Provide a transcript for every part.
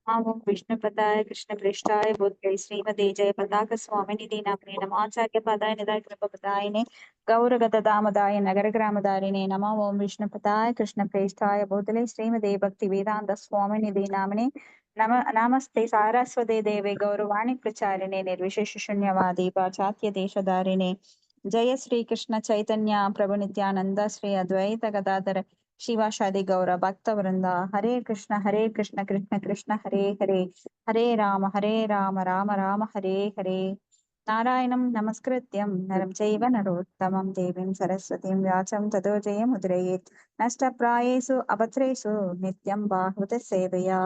नमो विष्णुपदाय कृष्णप्रेष्ठाय बोधये श्रीमते जय पताक स्वामिनिधि नामिने नमाचार्य पदाय निधाय कृपपदायिने गौरगतदामदाय नगरग्रामदारिणे नमो ओं विष्णुपदाय कृष्णप्रेष्ठाय बोधले श्रीमते भक्ति वेदांत स्वामिनिधि नामिने नमस्ते सारस्वते देवे गौरवाणी प्रचारिणे निर्विशेष शून्यवादी पाश्चात्य देशधारिणे जय श्री कृष्ण चैतन्य प्रभु नित्यानंद श्री अद्वैत गदाधर शिवाशादि गौर भक्त वृंदा हरे कृष्ण कृष्ण कृष्ण हरे हरे हरे राम राम राम हरे हरे नारायणं नमस्कृत्यं नरं चैव नरोत्तमं देवीं सरस्वतीं व्यासं ततो जयमुदीरयेत् नष्टप्रायेषु अभद्रेषु नित्यं बाहुत सेवया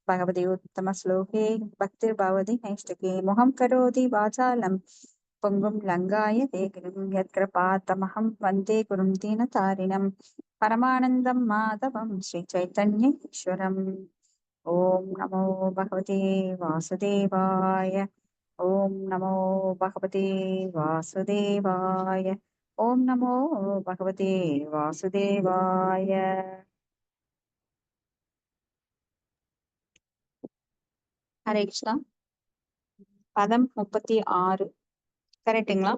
भगवति उत्तमश्लोके भक्तिर्भवति नैष्टिके मोहं करोति वाचालं पुङ्गुं लङ्गाय ते गिरिं यत्कृपातमहं वन्दे गुरुं दीनतारिणम् परमानन्दं माधवं श्रीचैतन्य ईश्वरम् ॐ नमो भगवते वासुदेवाय ॐ नमो भगवते वासुदेवाय ॐ नमो भगवते वासुदेवाय हरे कृष्णा பதம் 36 கரெக்ட்டுங்களா?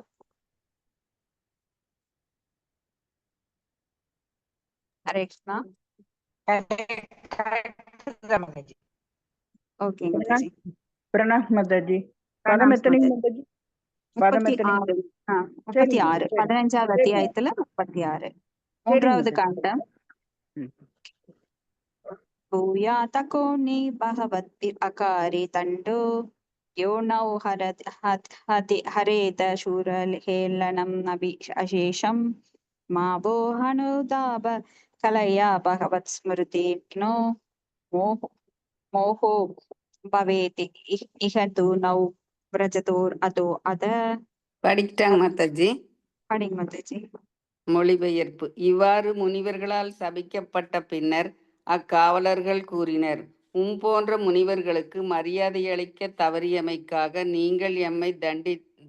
ஹரே கிருஷ்ணா. ஓகே மாதாஜி. பிரணாம் மாதாஜி. பதம் எத்தனை மாதாஜி? 36. 36 15வது அத்தியாயத்துல 36 மூன்றாவது காண்டம். भूयातको नि भगवति अकारि तण्डो यो नौ हरेत शूरहेलनम् अशेषं मा वो हनुदाब कलया भगवत् स्मृति नो मोहो भवेति इह तु नौ व्रजतोर् अतो अद. படிக்கிட்டாங்க மாதாஜி. படிங்க மாதாஜி. மொழிபெயர்ப்பு. இவ்வாறு முனிவர்களால் சபிக்கப்பட்ட பின்னர் அக்காவலர்கள் கூறினர், போன்ற முனிவர்களுக்கு மரியாதை அளிக்க தவறியமைக்காக நீங்கள் எம்மை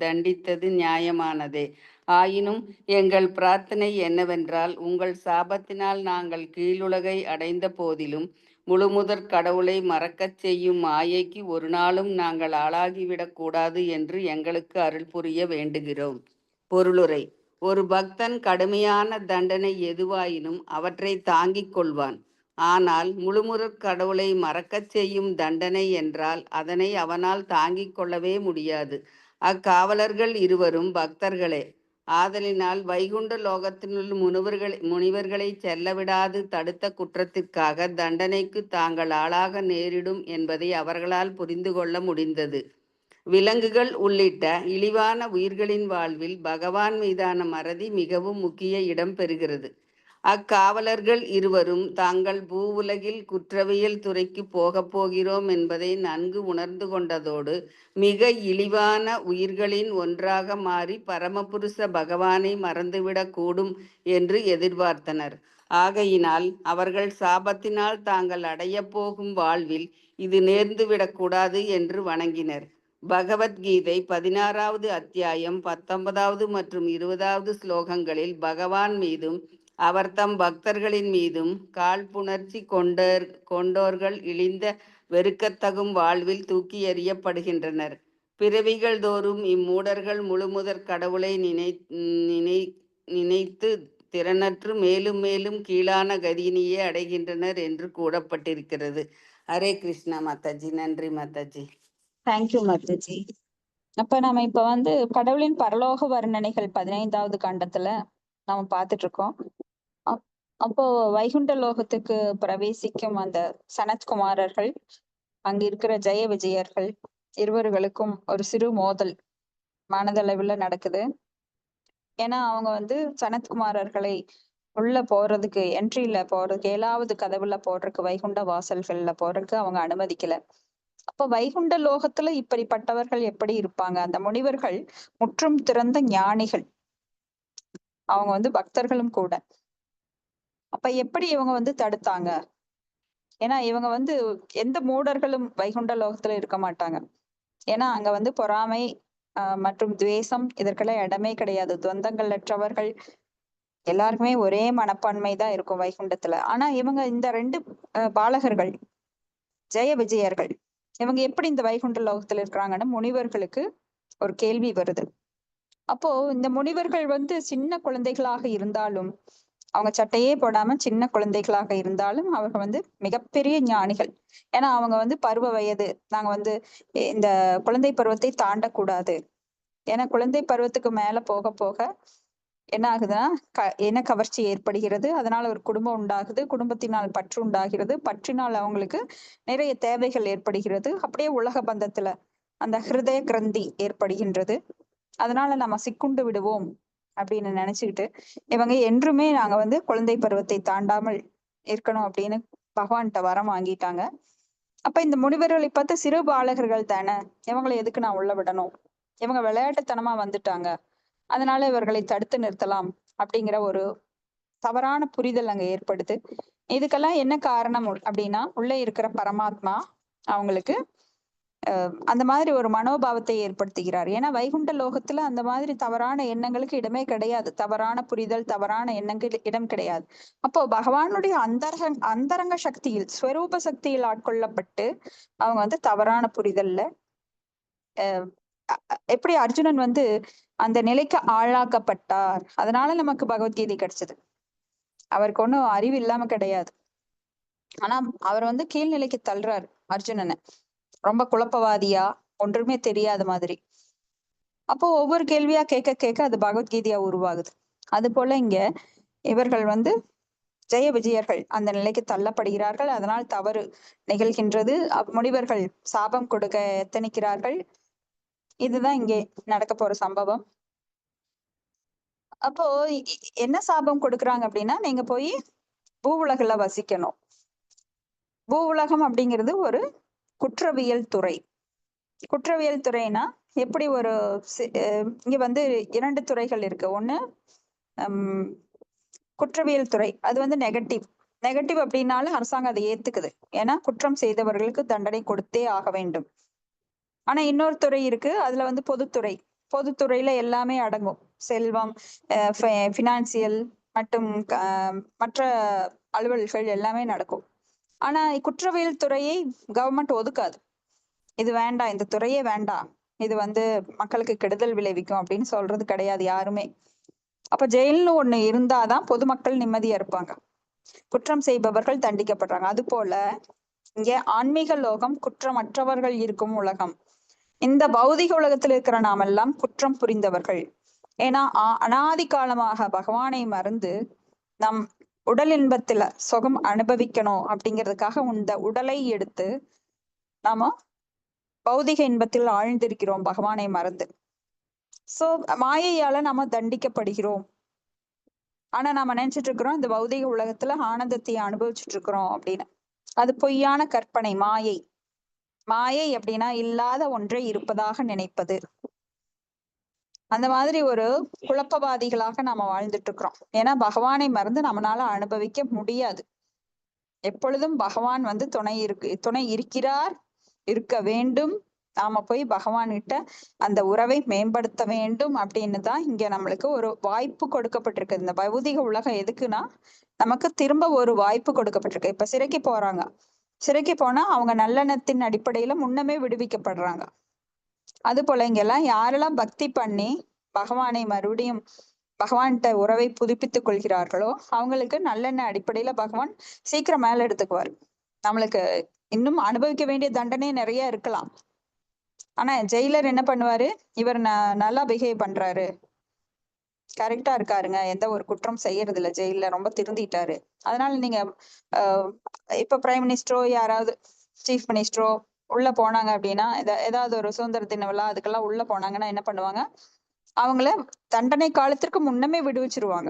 தண்டித்தது நியாயமானதே. ஆயினும் எங்கள் பிரார்த்தனை என்னவென்றால், உங்கள் சாபத்தினால் நாங்கள் கீழுலகை அடைந்த போதிலும் முழுமுதற் கடவுளை மறக்கச் செய்யும் மாயைக்கு ஒரு நாளும் நாங்கள் ஆளாகிவிடக் கூடாது என்று எங்களுக்கு அருள் புரிய வேண்டுகிறோம். பொருளுரை. ஒரு பக்தன் கடுமையான தண்டனை எதுவாயினும் அவற்றை தாங்கிக் கொள்வான். ஆனால் முழுமுதற் கடவுளை மறக்கச் செய்யும் தண்டனை என்றால் அதனை அவனால் தாங்கிக் கொள்ளவே முடியாது. அக்காவலர்கள் இருவரும் பக்தர்களே. ஆதலினால் வைகுண்ட லோகத்தினுள் முனிவர்களை செல்லவிடாது தடுத்த குற்றத்திற்காக தண்டனைக்கு தாங்கள் ஆளாக நேரிடும் என்பதை அவர்களால் புரிந்து கொள்ள முடிந்தது. விலங்குகள் உள்ளிட்ட இழிவான உயிர்களின் வாழ்வில் பகவான் மீதான மறதி மிகவும் முக்கிய இடம் பெறுகிறது. அக்காவலர்கள் இருவரும் தாங்கள் பூவுலகில் குற்றவியல் துறைக்கு போகப் போகிறோம் என்பதை நன்கு உணர்ந்து கொண்டதோடு மிக இழிவான உயிர்களின் ஒன்றாக மாறி பரமபுருஷ பகவானை மறந்துவிடக் கூடும் என்று எதிர்பார்த்தனர். ஆகையினால் அவர்கள் சாபத்தினால் தாங்கள் அடையப் போகும் வாழ்வில் இது நேர்ந்துவிடக்கூடாது என்று வணங்கினர். பகவத்கீதை 16வது அத்தியாயம் 19வது மற்றும் 20வது ஸ்லோகங்களில் பகவான் மீதும் அவர் தம் பக்தர்களின் மீதும் காழ்ப்புணர்ச்சி கொண்டோர்கள் இழிந்த வெறுக்கத்தகும் வாழ்வில் தூக்கி எறியப்படுகின்றனர். பிறவிகள் தோறும் இம்மூடர்கள் முழுமுதற் கடவுளை நினைத்து திறனற்று மேலும் மேலும் கீழான கதியினையே அடைகின்றனர் என்று கூறப்பட்டிருக்கிறது. ஹரே கிருஷ்ணா மாதாஜி. நன்றி மாதாஜி. தேங்க்யூ மாதாஜி. அப்ப நம்ம இப்ப கடவுளின் பரலோக வர்ணனைகள் 15வது காண்டத்துல நாம பார்த்துட்டு இருக்கோம். அப்போ வைகுண்ட லோகத்துக்கு பிரவேசிக்கும் அந்த சனத்குமாரர்கள், அங்க இருக்கிற ஜெய விஜயர்கள் இருவர்களுக்கும் ஒரு சிறு மோதல் மனதளவுல நடக்குது. ஏன்னா அவங்க சனத்குமாரர்களை உள்ள போறதுக்கு, என்ட்ரியில போறதுக்கு, 7வது கதவுல போறதுக்கு, வைகுண்ட வாசல்கள்ல போறதுக்கு அவங்க அனுமதிக்கல. அப்ப வைகுண்ட லோகத்துல இப்படிப்பட்டவர்கள் எப்படி இருப்பாங்க? அந்த முனிவர்கள் முற்றும் திறந்த ஞானிகள், அவங்க பக்தர்களும் கூட. அப்ப எப்படி இவங்க தடுத்தாங்க? ஏன்னா இவங்க எந்த மூடர்களும் வைகுண்ட லோகத்துல இருக்க மாட்டாங்க. ஏன்னா அங்க பொறாமை மற்றும் துவேஷம் இதற்கெல்லாம் இடமே கிடையாது. துவந்தங்கள் அற்றவர்கள், எல்லாருக்குமே ஒரே மனப்பான்மை தான் இருக்கும் வைகுண்டத்துல. ஆனா இவங்க இந்த 2 பாலகர்கள் ஜெய விஜயர்கள் இவங்க எப்படி இந்த வைகுண்ட லோகத்துல இருக்கிறாங்கன்னு முனிவர்களுக்கு ஒரு கேள்வி வருது. அப்போ இந்த முனிவர்கள் வந்து சின்ன குழந்தைகளாக இருந்தாலும், அவங்க சட்டையே போடாம சின்ன குழந்தைகளாக இருந்தாலும் அவங்க வந்து மிகப்பெரிய ஞானிகள். ஏன்னா அவங்க வந்து பருவ வயது, நாங்க வந்து இந்த குழந்தை பருவத்தை தாண்டக்கூடாது. ஏன்னா குழந்தை பருவத்துக்கு மேல போக போக என்ன ஆகுதுன்னா இன கவர்ச்சி ஏற்படுகிறது. அதனால ஒரு குடும்பம் உண்டாகுது, குடும்பத்தினால் பற்று உண்டாகிறது, பற்றினால் அவங்களுக்கு நிறைய தேவைகள் ஏற்படுகிறது. அப்படியே உலக பந்தத்துல அந்த ஹிருதய கிரந்தி ஏற்படுகின்றது. அதனால நம்ம சிக்குண்டு விடுவோம் அப்படின்னு நினைச்சுக்கிட்டு இவங்க என்றுமே நாங்க வந்து குழந்தை பருவத்தை தாண்டாமல் இருக்கணும் அப்படின்னு பகவான்கிட்ட வரம் வாங்கிட்டாங்க. அப்ப இந்த முனிவர்களை பார்த்து சிறு பாலகர்கள் தானே, இவங்களை எதுக்கு நான் உள்ள விடணும், இவங்க விளையாட்டுத்தனமா வந்துட்டாங்க, அதனால இவர்களை தடுத்து நிறுத்தலாம் அப்படிங்கிற ஒரு தவறான புரிதல் அங்க ஏற்படுது. இதுக்கெல்லாம் என்ன காரணம் அப்படின்னா, உள்ள இருக்கிற பரமாத்மா அவங்களுக்கு அந்த மாதிரி ஒரு மனோபாவத்தை ஏற்படுத்துகிறார். ஏன்னா வைகுண்ட லோகத்துல அந்த மாதிரி தவறான எண்ணங்களுக்கு இடமே கிடையாது. தவறான புரிதல், தவறான எண்ணங்கள் இடம் கிடையாது. அப்போ பகவானுடைய அந்தரங்க சக்தியில், ஸ்வரூப சக்தியில் ஆட்கொள்ளப்பட்டு அவங்க வந்து தவறான புரிதல்ல எப்படி அர்ஜுனன் வந்து அந்த நிலைக்கு ஆளாக்கப்பட்டார். அதனால நமக்கு பகவத்கீதை கிடைச்சது. அவருக்கு ஒன்றும் அறிவு இல்லாம கிடையாது. ஆனா அவர் வந்து கீழ்நிலைக்கு தள்ளுறாரு அர்ஜுனனை, ரொம்ப குழப்பவாதியா, ஒன்றுமே தெரியாத மாதிரி. அப்போ ஒவ்வொரு கேள்வியா கேட்க கேட்க அது பகவத்கீதையா உருவாகுது. அது போல இங்க இவர்கள் வந்து ஜெய விஜயர்கள் அந்த நிலைக்கு தள்ளப்படுகிறார்கள். அதனால் தவறு நிகழ்கின்றது. முனிவர்கள் சாபம் கொடுக்க எத்தனிக்கிறார்கள். இதுதான் இங்கே நடக்க போற சம்பவம். அப்போ என்ன சாபம் கொடுக்குறாங்க அப்படின்னா, நீங்க போய் பூ உலகில வசிக்கணும். பூ உலகம் அப்படிங்கிறது ஒரு குற்றவியல் துறை. குற்றவியல் துறைனா எப்படி ஒரு இங்க வந்து 2 துறைகள் இருக்கு. ஒண்ணு குற்றவியல் துறை, அது வந்து நெகட்டிவ் அப்படின்னாலும் அரசாங்கம் அதை ஏத்துக்குது. ஏன்னா குற்றம் செய்தவர்களுக்கு தண்டனை கொடுத்தே ஆக வேண்டும். ஆனா இன்னொரு துறை இருக்கு, அதுல வந்து பொதுத்துறையில எல்லாமே அடங்கும். செல்வம், பினான்சியல் மற்றும் மற்ற அலுவல்கள் எல்லாமே நடக்கும். ஆனா குற்றவியல் துறையை கவர்மெண்ட் ஒதுக்காது. இது வேண்டாம், இந்த துறையே வேண்டாம், இது வந்து மக்களுக்கு கெடுதல் விளைவிக்கும் அப்படின்னு சொல்றது கிடையாது யாருமே. அப்ப ஜெயில்னு ஒண்ணு இருந்தாதான் பொதுமக்கள் நிம்மதியா இருப்பாங்க, குற்றம் செய்பவர்கள் தண்டிக்கப்படுறாங்க. அது போல இங்க ஆன்மீக லோகம் குற்றமற்றவர்கள் இருக்கும் உலகம். இந்த பௌதிக உலகத்தில் இருக்கிற நாமெல்லாம் குற்றம் புரிந்தவர்கள். ஏன்னா அனாதி காலமாக பகவானை மறந்து நம் உடல் இன்பத்துல சுகம் அனுபவிக்கணும் அப்படிங்கிறதுக்காக இந்த உடலை எடுத்து நாம பௌதிக இன்பத்தில் ஆழ்ந்திருக்கிறோம் பகவானை மறந்து. சோ மாயையால நாம தண்டிக்கப்படுகிறோம். ஆனா நாம நினைச்சிட்டு இருக்கிறோம் இந்த பௌதிக உலகத்துல ஆனந்தத்தை அனுபவிச்சுட்டு இருக்கிறோம் அப்படின்னு. அது பொய்யான கற்பனை, மாயை. மாயை அப்படின்னா இல்லாத ஒன்றை இருப்பதாக நினைப்பது. அந்த மாதிரி ஒரு குழப்பவாதிகளாக நாம வாழ்ந்துட்டு இருக்கிறோம். ஏன்னா பகவானை மறந்து நம்மளால அனுபவிக்க முடியாது. எப்பொழுதும் பகவான் வந்து துணை இருக்கிறார், இருக்க வேண்டும். நாம போய் பகவான் கிட்ட அந்த உறவை மேம்படுத்த வேண்டும் அப்படின்னு தான் இங்க நம்மளுக்கு ஒரு வாய்ப்பு கொடுக்கப்பட்டிருக்கு. இந்த பௌதிக உலகம் எதுக்குன்னா நமக்கு திரும்ப ஒரு வாய்ப்பு கொடுக்கப்பட்டிருக்கு. இப்ப சிறைக்கு போறாங்க, சிறைக்கு போனா அவங்க நல்லெண்ணத்தின் அடிப்படையில முன்னமே விடுவிக்கப்படுறாங்க. அது போல இங்கெல்லாம் யாரெல்லாம் பக்தி பண்ணி பகவானை மறுபடியும் பகவான்கிட்ட உறவை புதுப்பித்துக் கொள்கிறார்களோ அவங்களுக்கு நல்லெண்ண அடிப்படையில பகவான் சீக்கிரம் மேல எடுத்துக்குவார். நம்மளுக்கு இன்னும் அனுபவிக்க வேண்டிய தண்டனை நிறைய இருக்கலாம். ஆனா ஜெயிலர் என்ன பண்ணுவாரு, இவர் நல்லா பிஹேவ் பண்றாரு, கரெக்டா இருக்காருங்க, எந்த ஒரு குற்றம் செய்யறது இல்ல, ஜெயில ரொம்ப திருந்திட்டாரு, அதனால நீங்க இப்ப பிரைம் மினிஸ்டரோ யாராவது சீஃப் மினிஸ்டரோ உள்ள போனாங்க அப்படின்னா, ஏதாவது ஒரு சுதந்திர தின விழா அதுக்கெல்லாம் உள்ள போனாங்கன்னா என்ன பண்ணுவாங்க, அவங்கள தண்டனை காலத்திற்கு முன்னமே விடுவிச்சிருவாங்க.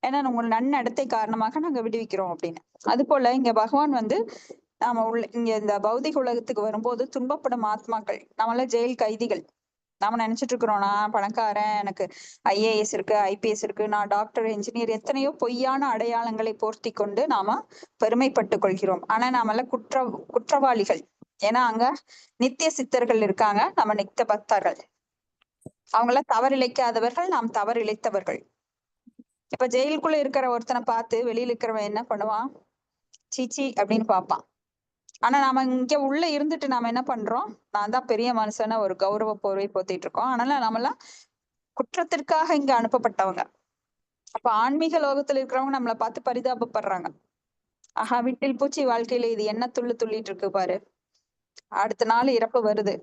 ஏன்னா உங்க நன்னடத்தை காரணமாக நாங்க விடுவிக்கிறோம் அப்படின்னு. அது போல இங்க பகவான் வந்து நாம இங்க இந்த பௌதிக உலகத்துக்கு வரும்போது துன்பப்படும் ஆத்மாக்கள், நம்மள ஜெயில் கைதிகள். நாம நினைச்சிட்டு இருக்கிறோம் நான் பணக்காரன், எனக்கு IAS இருக்கு, IPS இருக்கு, நான் டாக்டர், என்ஜினியர், எத்தனையோ பொய்யான அடையாளங்களை போர்த்தி கொண்டு நாம பெருமைப்பட்டு கொள்கிறோம். ஆனா நாம குற்றவாளிகள். ஏன்னா அங்க நித்திய சித்தர்கள் இருக்காங்க, நம்ம நித்திய பக்தர்கள். அவங்கள தவறிழைக்காதவர்கள், நாம் தவறிழைத்தவர்கள். இப்ப ஜெயிலுக்குள்ள இருக்கிற ஒருத்தனை பார்த்து வெளியில இருக்கிறவன் என்ன பண்ணுவான், சீச்சி அப்படின்னு பார்ப்பான். ஆனா நாம இங்க உள்ள இருந்துட்டு நாம என்ன பண்றோம், நான் தான் பெரிய மனுஷன ஒரு கௌரவ போர்வை போத்திட்டு இருக்கோம். அதனால நம்மலாம் குற்றத்திற்காக இங்க அனுப்பப்பட்டவங்க. அப்ப ஆன்மீக லோகத்துல இருக்கிறவங்க நம்மளை பார்த்து பரிதாபப்படுறாங்க. ஆஹா, விட்டில் பூச்சி வாழ்க்கையில இது என்ன துள்ளிட்டு இருக்கு பாரு, அடுத்த நாள் இறப்பு வருது,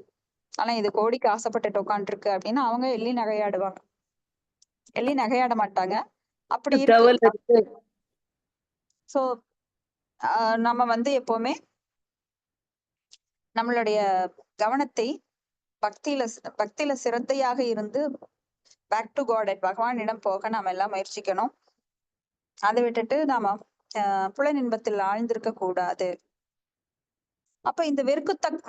ஆனா இது கோடிக்கு ஆசைப்பட்டுட்டு உட்காந்துருக்கு அப்படின்னு அவங்க எள்ளி நகையாடுவாங்க. எள்ளி நகையாட மாட்டாங்க. அப்படி இருக்கு. கவலை இருக்கு. சோ நம்ம எப்பவுமே நம்மளுடைய கவனத்தை பக்தியில சிரத்தையாக இருந்து பேக் டு காட், பகவானிடம் போக நாம எல்லாம் முயற்சிக்கணும். அதை விட்டுட்டு நாம புலனின்பத்தில் ஆழ்ந்திருக்க கூடாது. அப்ப இந்த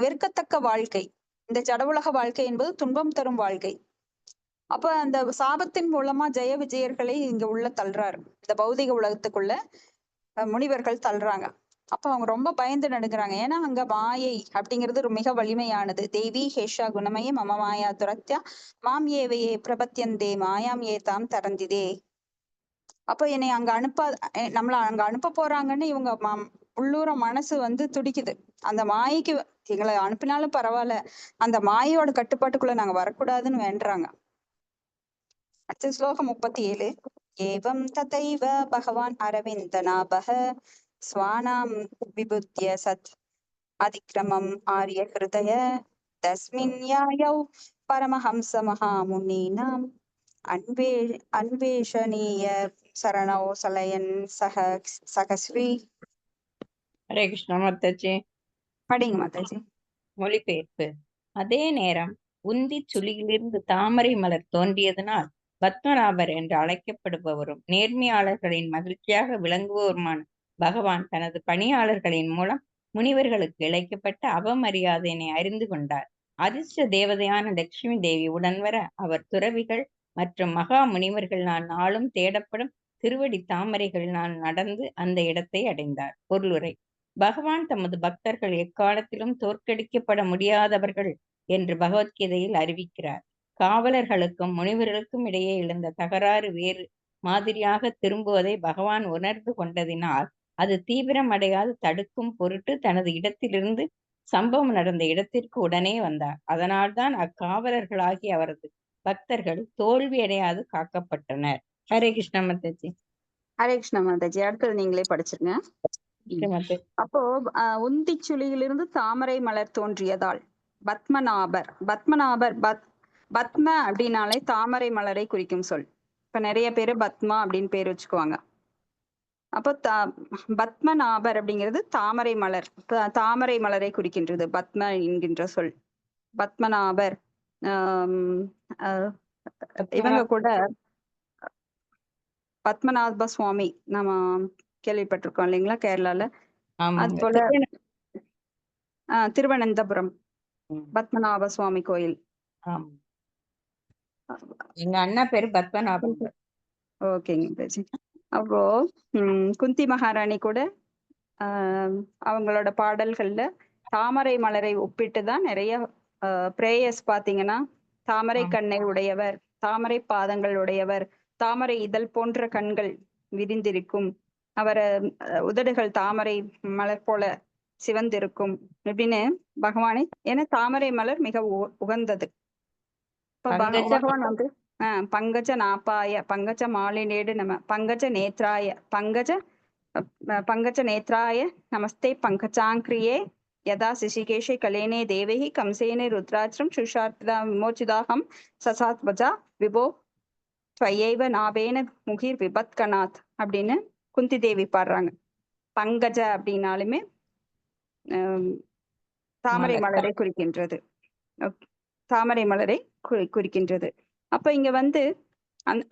வெறுக்கத்தக்க வாழ்க்கை, இந்த ஜட உலக வாழ்க்கை என்பது துன்பம் தரும் வாழ்க்கை. அப்ப அந்த சாபத்தின் மூலமா ஜெய விஜயர்களை இங்க உள்ள தள்ளுறாரு, இந்த பௌதிக உலகத்துக்குள்ள முனிவர்கள் தள்ளுறாங்க. அப்ப அவங்க ரொம்ப பயந்து நடுங்குறாங்க. ஏன்னா அங்க மாயை அப்படிங்கிறது ஒரு மிக வலிமையானது. தேவி ஹேஷா குணமய மம மாயா துரத்யா மாம் ஏவையே பிரபத்தியந்தே மாயாம் ஏதாம் தரந்திதே. அப்ப என்னை அங்க நம்மள அங்க அனுப்ப போறாங்கன்னு இவங்க உள்ளூர மனசு துடிக்குது. அந்த மாயைக்கு எங்களை அனுப்பினாலும் பரவாயில்ல, அந்த மாயோட கட்டுப்பாட்டுக்குள்ள நாங்க வரக்கூடாதுன்னு வேண்டுறாங்க. அடுத்த ஸ்லோகம் 37. ஏவம் ததைவ பகவான் அரவிந்த நாபக ஸ்வானாம் விபுத்திய சத் அதிக்ரமம் ஆரிய ஹிருதய தஸ்மின் யாயௌ பரமஹம்ச மகாமுனீனாம் அன்வேஷணீய சரணோ சலயன் சகஸ்ரீ. ஹரே கிருஷ்ணா மாதாஜி. படிங்க மாதாஜி. மொழிபெயர்ப்பு. அதே நேரம் உந்தி சுழியிலிருந்து தாமரை மலர் தோன்றியதனால் பத்மநாபர் என்று அழைக்கப்படுபவரும் நேர்மையாளர்களின் மகிழ்ச்சியாக விளங்குவோருமான பகவான் தனது பணியாளர்களின் மூலம் முனிவர்களுக்கு இழைக்கப்பட்ட அவமரியாதையினை அறிந்து கொண்டார். அதிர்ஷ்ட தேவதையான லட்சுமி தேவி உடன் வர அவர் துறவிகள் மற்றும் மகா முனிவர்கள் நாளும் தேடப்படும் திருவடி தாமரைகள் நடந்து அந்த இடத்தை அடைந்தார். பொருளுரை. பகவான் தமது பக்தர்கள் எக்காலத்திலும் தோற்கடிக்கப்பட முடியாதவர்கள் என்று பகவத்கீதையில் அறிவிக்கிறார். காவலர்களுக்கும் முனிவர்களுக்கும் இடையே எழுந்த தகராறு வேறு மாதிரியாக திரும்புவதை பகவான் உணர்ந்து கொண்டதினால் அது தீவிரம் அடையாது தடுக்கும் பொருட்டு தனது இடத்திலிருந்து சம்பவம் நடந்த இடத்திற்கு உடனே வந்தார். அதனால்தான் அக்காவலர்களாகிய அவரது பக்தர்கள் தோல்வி அடையாது காக்கப்பட்டனர். ஹரே கிருஷ்ண மாதாஜி. ஹரே கிருஷ்ண மாதாஜி. அடுத்தது நீங்களே படிச்சிருங்க. அப்போ உந்தி சுழியிலிருந்து தாமரை மலர் தோன்றியதால் பத்மநாபர் பத்ம அப்படின்னாலே தாமரை மலரை குறிக்கும் சொல். இப்ப நிறைய பேரு பத்மா அப்படின்னு பேர் வச்சுக்குவாங்க. அப்போ பத்மநாபர் அப்படிங்கிறது தாமரை மலர், தாமரை மலரை குறிக்கின்றது பத்ம என்கின்ற சொல். பத்மநாபர். இவங்க கூட பத்மநாப சுவாமி நம்ம கேள்விப்பட்டிருக்கோம் இல்லைங்களா கேரளால. அது போல திருவனந்தபுரம் பத்மநாப சுவாமி கோயில். எங்க அண்ணா பேரு பத்மநாபன். ஓகேங்க. அப்போ குந்தி மகாராணி கூட அவங்களோட பாடல்கள்ல தாமரை மலரை ஒப்பிட்டுதான் நிறைய பிரேயர்ஸ் பாத்தீங்கன்னா, தாமரை கண்ணை உடையவர், தாமரை பாதங்கள் உடையவர், தாமரை இதழ் போன்ற கண்கள் விரிந்திருக்கும், அவர உதடுகள் தாமரை மலர் போல சிவந்திருக்கும் அப்படின்னு பகவானை. ஏன்னா தாமரை மலர் மிக உகந்தது. இப்ப பகவான் பங்கஜ நாப்பாய பங்கஜ மாலினேடு நம பங்கஜ நேத்ராய பங்கஜ நேத்ராய நமஸ்தே பங்கஜாங்கிரியே யதா சிசிகேஷே கலேனே தேவகி கம்சேனே ருத்ராட்சம் சுஷார்த்தா விமோச்சிதாகம் சசாத்வஜா விபோ துவயைவ நாபேன முகிர் விபத்கநாத் அப்படின்னு குந்தி தேவி பாடுறாங்க. பங்கஜ அப்படின்னாலுமே தாமரை மலரை குறிக்கின்றது. தாமரை மலரை குறிக்கின்றது. அப்ப இங்க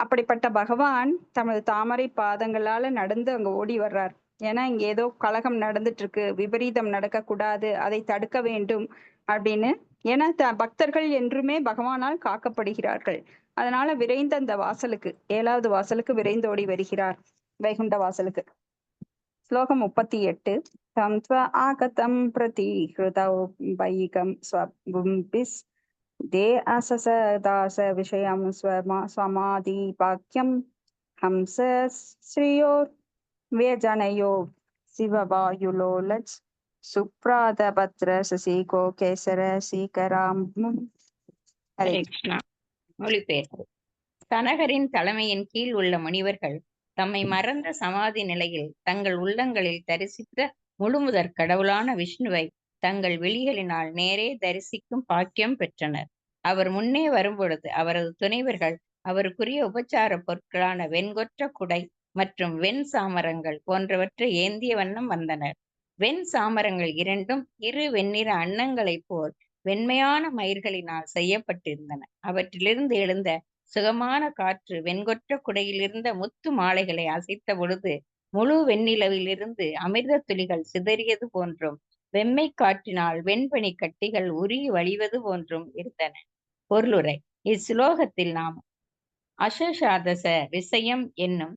அப்படிப்பட்ட பகவான் தமது தாமரை பாதங்களால நடந்து அங்க ஓடி வர்றார். ஏன்னா இங்க ஏதோ கலகம் நடந்துட்டு இருக்கு, விபரீதம் நடக்க கூடாது, அதை தடுக்க வேண்டும் அப்படின்னு. ஏன்னா பக்தர்கள் என்றுமே பகவானால் காக்கப்படுகிறார்கள். அதனால விரைந்து அந்த வாசலுக்கு 7வது வாசலுக்கு விரைந்து ஓடி வருகிறார், வைகுண்ட வாசலுக்கு. ஸ்லோகம் 38. தம் ஸ்வ ஆகதம் பிரதி ஹிருதௌ பைகம் ஸ்வபும்பிஸ் தே அசச தாச விஷயம் ஸ்வமாதி பாக்கியம் ஹம்ச ஸ்ரீயோ வியஜனயோ சிவவாயுலோலஜ் சுப்ராத பத்ர சசிகோ கேசர சீகராம். ஹரே ஹரே கிருஷ்ணா. மொழிபெயர்ப்பு. சனகரின் தலைமையின் கீழ் உள்ள முனிவர்கள் தம்மை மறந்த சமாதி நிலையில் தங்கள் உள்ளங்களில் தரிசித்த முழுமுதற் கடவுளான விஷ்ணுவை தங்கள் விழிகளினால் நேரே தரிசிக்கும் பாக்கியம் பெற்றனர். அவர் முன்னே வரும்பொழுது அவரது துணைவர்கள் அவருக்குரிய உபச்சார பொருட்களான வெண்கொற்ற குடை மற்றும் வெண் சாமரங்கள் போன்றவற்றை ஏந்திய வண்ணம் வந்தனர். வெண் சாமரங்கள் இரண்டும் இரு வெண்ணிற அன்னங்களைப் போல் வெண்மையான மயிர்களினால் செய்யப்பட்டிருந்தன. அவற்றிலிருந்து எழுந்த சுகமான காற்று வெண்கொற்ற குடையில் இருந்த முத்து மாலைகளை அசைத்த பொழுது முழு வெண்ணிலவிலிருந்து அமிர்த துளிகள் சிதறியது போன்றும் வெம்மை காற்றினால் வெண்பனி கட்டிகள் உருகி வழிவது போன்றும் இருந்தன. பொருளுரை. இஸ்லோகத்தில் நாம் அசசாதச விஷயம் என்னும்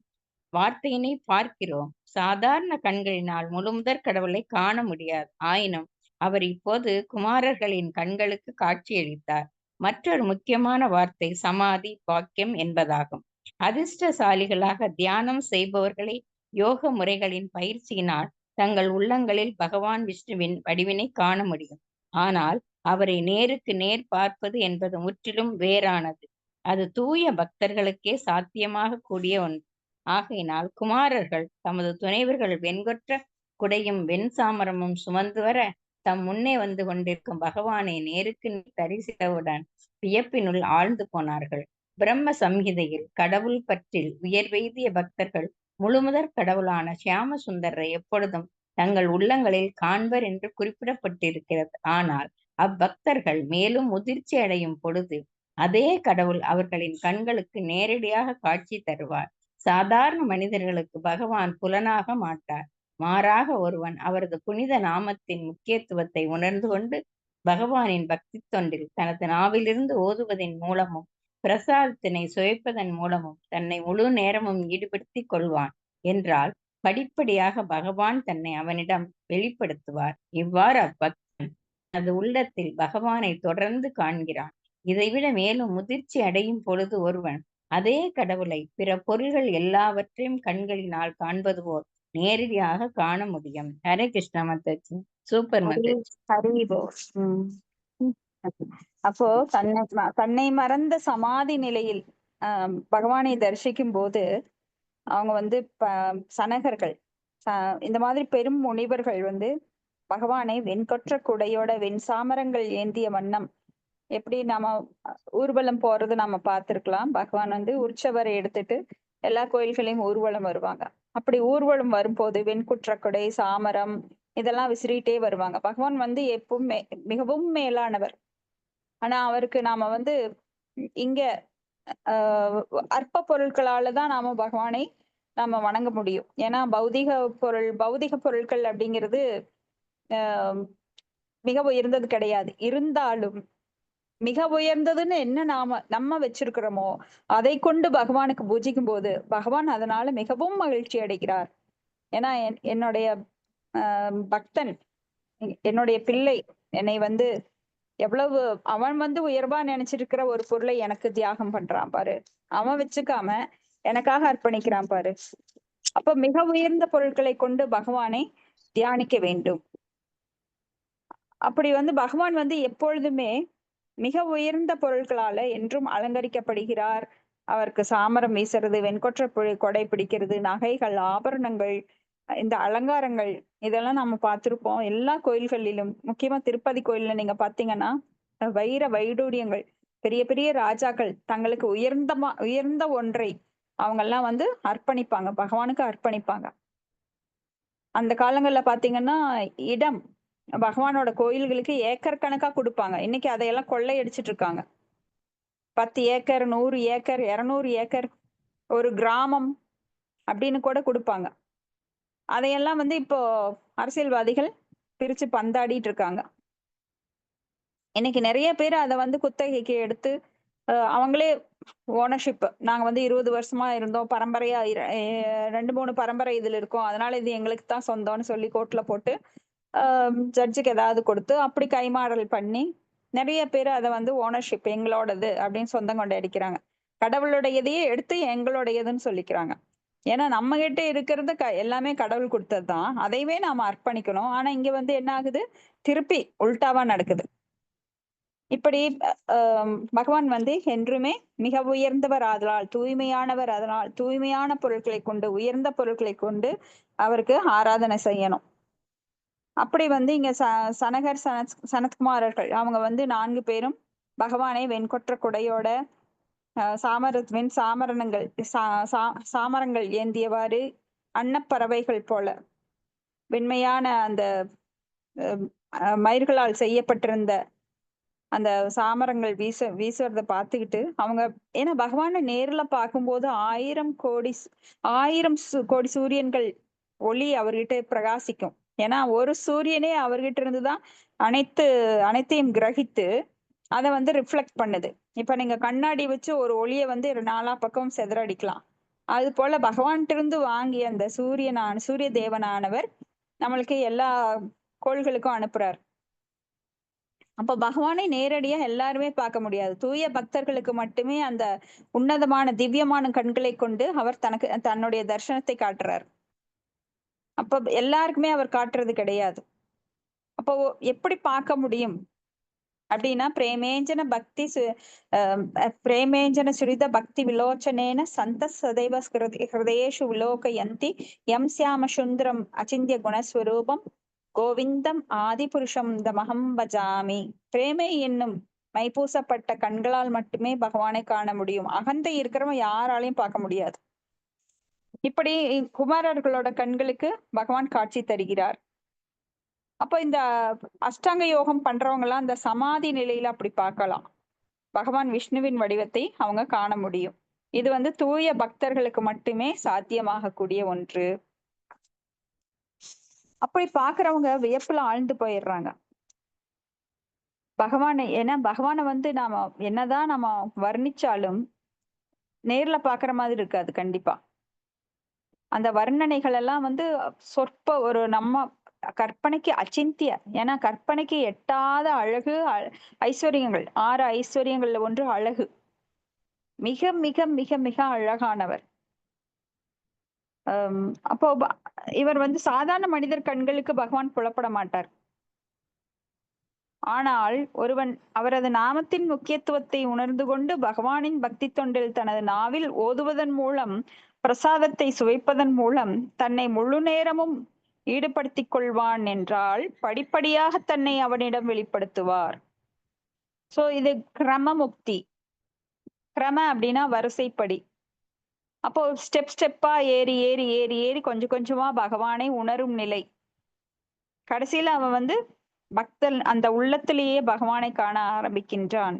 வார்த்தையினை பார்க்கிறோம். சாதாரண கண்களினால் முழுமுதற் கடவுளை காண முடியாது. ஆயினும் அவர் இப்போது குமாரர்களின் கண்களுக்கு காட்சியளித்தார். மற்றொரு முக்கியமான வார்த்தை சமாதி பாக்கியம் என்பதாகும். அதிர்ஷ்டசாலிகளாக தியானம் செய்பவர்களை யோக முறைகளின் பயிற்சியினால் தங்கள் உள்ளங்களில் பகவான் விஷ்ணுவின் வடிவினை காண முடியும். ஆனால் அவரை நேருக்கு நேர் பார்ப்பது என்பது முற்றிலும் வேறானது. அது தூய பக்தர்களுக்கே சாத்தியமாக கூடிய ஒன்று. ஆகையினால் குமாரர்கள் தமது துணைவர்கள் வெண்கொற்ற குடையும் வெண் சாமரமும் சுமந்து வர தம் முன்னே வந்து கொண்டிருக்கும் பகவானை நேருக்கு தரிசித்தவுடன் வியப்பினுள் ஆழ்ந்து போனார்கள். பிரம்ம சம்ஹிதையில் கடவுள் பற்றில் உயர்வெய்திய பக்தர்கள் முழுமுதற் கடவுளான சியாம சுந்தரரை எப்பொழுதும் தங்கள் உள்ளங்களில் காண்பர் என்று குறிப்பிடப்பட்டிருக்கிறது. ஆனால் அப்பக்தர்கள் மேலும் முதிர்ச்சி அடையும் பொழுது அதே கடவுள் அவர்களின் கண்களுக்கு நேரடியாக காட்சி தருவார். சாதாரண மனிதர்களுக்கு பகவான் புலனாக மாட்டார். மாறாக ஒருவன் அவரது புனித நாமத்தின் முக்கியத்துவத்தை உணர்ந்து கொண்டு பகவானின் பக்தி தொண்டில் தனது நாவிலிருந்து ஓதுவதன் மூலமும் பிரசாதத்தினை சுவைப்பதன் மூலமும் தன்னை முழு நேரமும் ஈடுபடுத்திக் கொள்வான் என்றால் படிப்படியாக பகவான் தன்னை அவனிடம் வெளிப்படுத்துவார். இவ்வாறு அப்பக்தன் தனது உள்ளத்தில் பகவானை தொடர்ந்து காண்கிறான். இதைவிட மேலும் முதிர்ச்சி அடையும் பொழுது ஒருவன் அதே கடவுளை பிற பொருள்கள் எல்லாவற்றையும் கண்களினால் காண்பது போல் நேரடியாக காண முடியும். ஹரே கிருஷ்ணா மத்தாஜி. சூப்பர் மத்தாஜி. ஹரி போல். அப்போ தன்னை மறந்த சமாதி நிலையில் பகவானை தரிசிக்கும் போது அவங்க வந்து சனகர்கள் இந்த மாதிரி பெரும் முனிவர்கள் வந்து பகவானை வெண்கொற்ற குடையோட வெண் சாமரங்கள் ஏந்திய வண்ணம் எப்படி நாம ஊர்வலம் போறது நாம பார்த்திருக்கலாம். பகவான் வந்து உற்சவரை எடுத்துட்டு எல்லா கோயில்களையும் ஊர்வலம் வருவாங்க. அப்படி ஊர்வலம் வரும்போது வெண்குற்ற குடை சாமரம் இதெல்லாம் விசிறிட்டே வருவாங்க. பகவான் வந்து எப்பவுமே மிகவும் மேலானவர். ஆனா அவருக்கு நாம வந்து இங்க அற்ப பொருட்களாலதான் நாம பகவானை நாம வணங்க முடியும். ஏன்னா பௌதிக பொருட்கள் அப்படிங்கிறது மிக உயர்ந்தது கிடையாது. இருந்தாலும் மிக உயர்ந்ததுன்னு என்ன நம்ம வச்சிருக்கிறோமோ அதை கொண்டு பகவானுக்கு பூஜிக்கும் போது பகவான் அதனால மிகவும் மகிழ்ச்சி அடைகிறார். ஏன்னா என்னுடைய பக்தன், என்னுடைய பிள்ளை என்னை வந்து எவ்வளவு அவன் வந்து உயர்வா நினைச்சிருக்கிற ஒரு பொருளை எனக்கு தியாகம் பண்றான் பாரு, அவன் வச்சுக்காம எனக்காக அர்ப்பணிக்கிறான் பாரு. அப்ப மிக உயர்ந்த பொருட்களை கொண்டு பகவானை தியானிக்க வேண்டும். அப்படி வந்து பகவான் வந்து எப்பொழுதுமே மிக உயர்ந்த பொருட்களால என்றும் அலங்கரிக்கப்படுகிறார். அவருக்கு சாமரம் வீசுறது, வெண்கொற்ற கொடை பிடிக்கிறது, நகைகள், ஆபரணங்கள், இந்த அலங்காரங்கள் இதெல்லாம் நம்ம பார்த்திருப்போம் எல்லா கோயில்களிலும். முக்கியமா திருப்பதி கோயில்ல நீங்க பாத்தீங்கன்னா வைர வைடூரியங்கள், பெரிய பெரிய ராஜாக்கள் தங்களுக்கு உயர்ந்த ஒன்றை அவங்க எல்லாம் வந்து அர்ப்பணிப்பாங்க, பகவானுக்கு அர்ப்பணிப்பாங்க. அந்த காலங்கள்ல பாத்தீங்கன்னா இடம் பகவானோட கோயில்களுக்கு ஏக்கர் கணக்கா கொடுப்பாங்க. இன்னைக்கு அதையெல்லாம் கொள்ளையடிச்சிட்டு இருக்காங்க. 10 ஏக்கர் 100 ஏக்கர் 200 ஏக்கர் ஒரு கிராமம் அப்படின்னு கூட கொடுப்பாங்க. அதையெல்லாம் வந்து இப்போ அரசியல்வாதிகள் பிரிச்சு பந்தாடிட்டு இருக்காங்க. இன்னைக்கு நிறைய பேர் அதை வந்து குத்தகைக்கு எடுத்து அவங்களே ஓனர்ஷிப், நாங்க வந்து 20 வருஷமா இருந்தோம், பரம்பரையா 2-3 பரம்பரை இதுல இருக்கோம், அதனால இது எங்களுக்கு தான் சொந்தம்னு சொல்லி கோர்ட்ல போட்டு ஜட்ஜுக்கு ஏதாவது கொடுத்து அப்படி கைமாறல் பண்ணி நிறைய பேர் அதை வந்து ஓனர்ஷிப் எங்களோடது அப்படின்னு சொந்தம் கொண்டு அடிக்கிறாங்க. கடவுளுடையதையே எடுத்து எங்களுடையதுன்னு சொல்லிக்கிறாங்க. ஏன்னா நம்ம கிட்ட இருக்கிறது எல்லாமே கடவுள் கொடுத்தது தான், அதையவே நாம அர்ப்பணிக்கணும். ஆனா இங்க வந்து என்ன ஆகுது, திருப்பி உல்டாவா நடக்குது. இப்படி பகவான் வந்து என்றுமே மிக உயர்ந்தவர் ஆதலால், தூய்மையானவர் அதனால், தூய்மையான பொருட்களை கொண்டு, உயர்ந்த பொருட்களை கொண்டு அவருக்கு ஆராதனை செய்யணும். அப்படி வந்து இங்க சனகர் சனத்குமாரர்கள் அவங்க வந்து 4 பேரும் பகவானை வெண்கொற்ற குடையோட சாமரணங்கள் சாமரங்கள் ஏந்தியவாறு அன்னப்பறவைகள் போல வெண்மையான அந்த மயிர்களால் செய்யப்பட்டிருந்த அந்த சாமரங்கள் வீசுறத பார்த்துக்கிட்டு அவங்க, ஏன்னா பகவானை நேர்ல பார்க்கும்போது 1000 கோடி சூரியன்கள் ஒளி அவர்கிட்ட பிரகாசிக்கும். ஏன்னா ஒரு சூரியனே அவர்கிட்ட இருந்துதான் அனைத்தையும் கிரகித்து அதை வந்து ரிஃப்ளெக்ட் பண்ணுது. இப்ப நீங்க கண்ணாடி வச்சு ஒரு ஒளியை வந்து 4 பக்கம் செதறடிக்கலாம். அது போல பகவான்கிட்ட இருந்து வாங்கிய அந்த சூரிய தேவனானவர் நம்மளுக்கு எல்லா கோள்களுக்கும் அனுப்புறார். அப்ப பகவானை நேரடியா எல்லாருமே பார்க்க முடியாது. தூய பக்தர்களுக்கு மட்டுமே அந்த உன்னதமான திவ்யமான கண்களை கொண்டு அவர் தன்னுடைய தர்சனத்தை காட்டுறார். அப்ப எல்லாருக்குமே அவர் காட்டுறது கிடையாது. அப்போ எப்படி பார்க்க முடியும் அப்படின்னா, பிரேமேஞ்சன சுரித பக்தி விலோச்சனேன சந்த சதைவ ஹிருதயேஷு விலோகயந்தி யம் சியாம சுந்தரம் அச்சிந்திய குணஸ்வரூபம் கோவிந்தம் ஆதிபுருஷம் தமஹம் பஜாமி. பிரேமை என்னும் மைப்பூசப்பட்ட கண்களால் மட்டுமே பகவானை காண முடியும். அகந்தை இருக்கிறவன் யாராலையும் பார்க்க முடியாது. இப்படி குமாரர்களோட கண்களுக்கு பகவான் காட்சி தருகிறார். அப்போ இந்த அஷ்டாங்க யோகம் பண்றவங்க எல்லாம் அந்த சமாதி நிலையில அப்படி பார்க்கலாம். பகவான் விஷ்ணுவின் வடிவத்தை அவங்க காண முடியும். இது வந்து தூய பக்தர்களுக்கு மட்டுமே சாத்தியமாகக்கூடிய ஒன்று. அப்படி பாக்குறவங்க வியப்புல ஆழ்ந்து போயிடுறாங்க. ஏன்னா பகவானை வந்து நாம என்னதான் நம்ம வர்ணிச்சாலும் நேர்ல பாக்குற மாதிரி இருக்காது கண்டிப்பா. அந்த வர்ணனைகள் எல்லாம் வந்து சொற்ப ஒரு நம்ம கற்பனைக்கு அச்சிந்திய, ஏன்னா கற்பனைக்கு எட்டாத அழகு ஐஸ்வர்யங்கள், 6 ஐஸ்வர்யங்கள்ல ஒன்று அழகு. மிக மிக மிக மிக அழகானவர். அப்போ இவர் வந்து சாதாரண மனிதர் கண்களுக்கு பகவான் புலப்பட மாட்டார். ஆனால் ஒருவன் அவரது நாமத்தின் முக்கியத்துவத்தை உணர்ந்து கொண்டு பகவானின் பக்தி தொண்டில் தனது நாவில் ஓதுவதன் மூலம், பிரசாதத்தை சுவைப்பதன் மூலம் தன்னை முழு நேரமும் ஈடுபடுத்திக் கொள்வான் என்றால் படிப்படியாக தன்னை அவனிடம் வெளிப்படுத்துவார். சோ இது கிரம முக்தி. கிரம அப்படின்னா வரிசைப்படி. அப்போ ஸ்டெப்பா ஏறி ஏறி ஏறி ஏறி கொஞ்சம் கொஞ்சமா பகவானை உணரும் நிலை. கடைசியில அவன் வந்து பக்தன் அந்த உள்ளத்திலேயே பகவானை காண ஆரம்பிக்கின்றான்.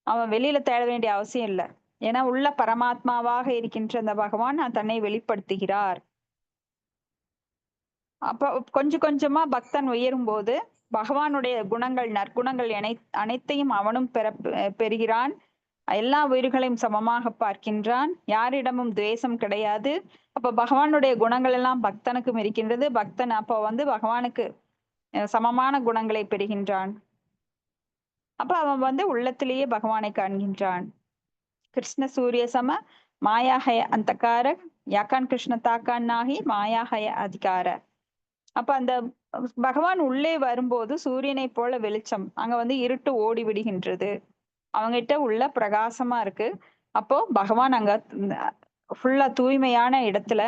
அவன் வெளியில தேட வேண்டிய அவசியம் இல்லை. ஏன்னா உள்ள பரமாத்மாவாக இருக்கின்ற அந்த பகவான் தன்னை வெளிப்படுத்துகிறார். அப்ப கொஞ்சம் கொஞ்சமா பக்தன் உயரும் போது பகவானுடைய குணங்கள், நற்குணங்கள் அனைத்தையும் அவனும் பெறுகிறான். எல்லா உயிர்களையும் சமமாக பார்க்கின்றான். யாரிடமும் துவேஷம் கிடையாது. அப்ப பகவானுடைய குணங்கள் எல்லாம் பக்தனுக்கும் இருக்கின்றது. பக்தன் அப்போ வந்து பகவானுக்கு சமமான குணங்களை பெறுகின்றான். அப்ப அவன் வந்து உள்ளத்திலேயே பகவானை காண்கின்றான். கிருஷ்ண சூரிய சம மாயாஹய அந்தகார யாக்கான் கிருஷ்ண தாக்கான் நாகி மாயாஹய அதிகார. அப்ப அந்த பகவான் உள்ளே வரும்போது சூரியனை போல வெளிச்சம், அங்க வந்து இருட்டு ஓடி விடுகின்றது. அவங்கிட்ட உள்ள பிரகாசமா இருக்கு. அப்போ பகவான் அங்க ஃபுல்லா தூய்மையான இடத்துல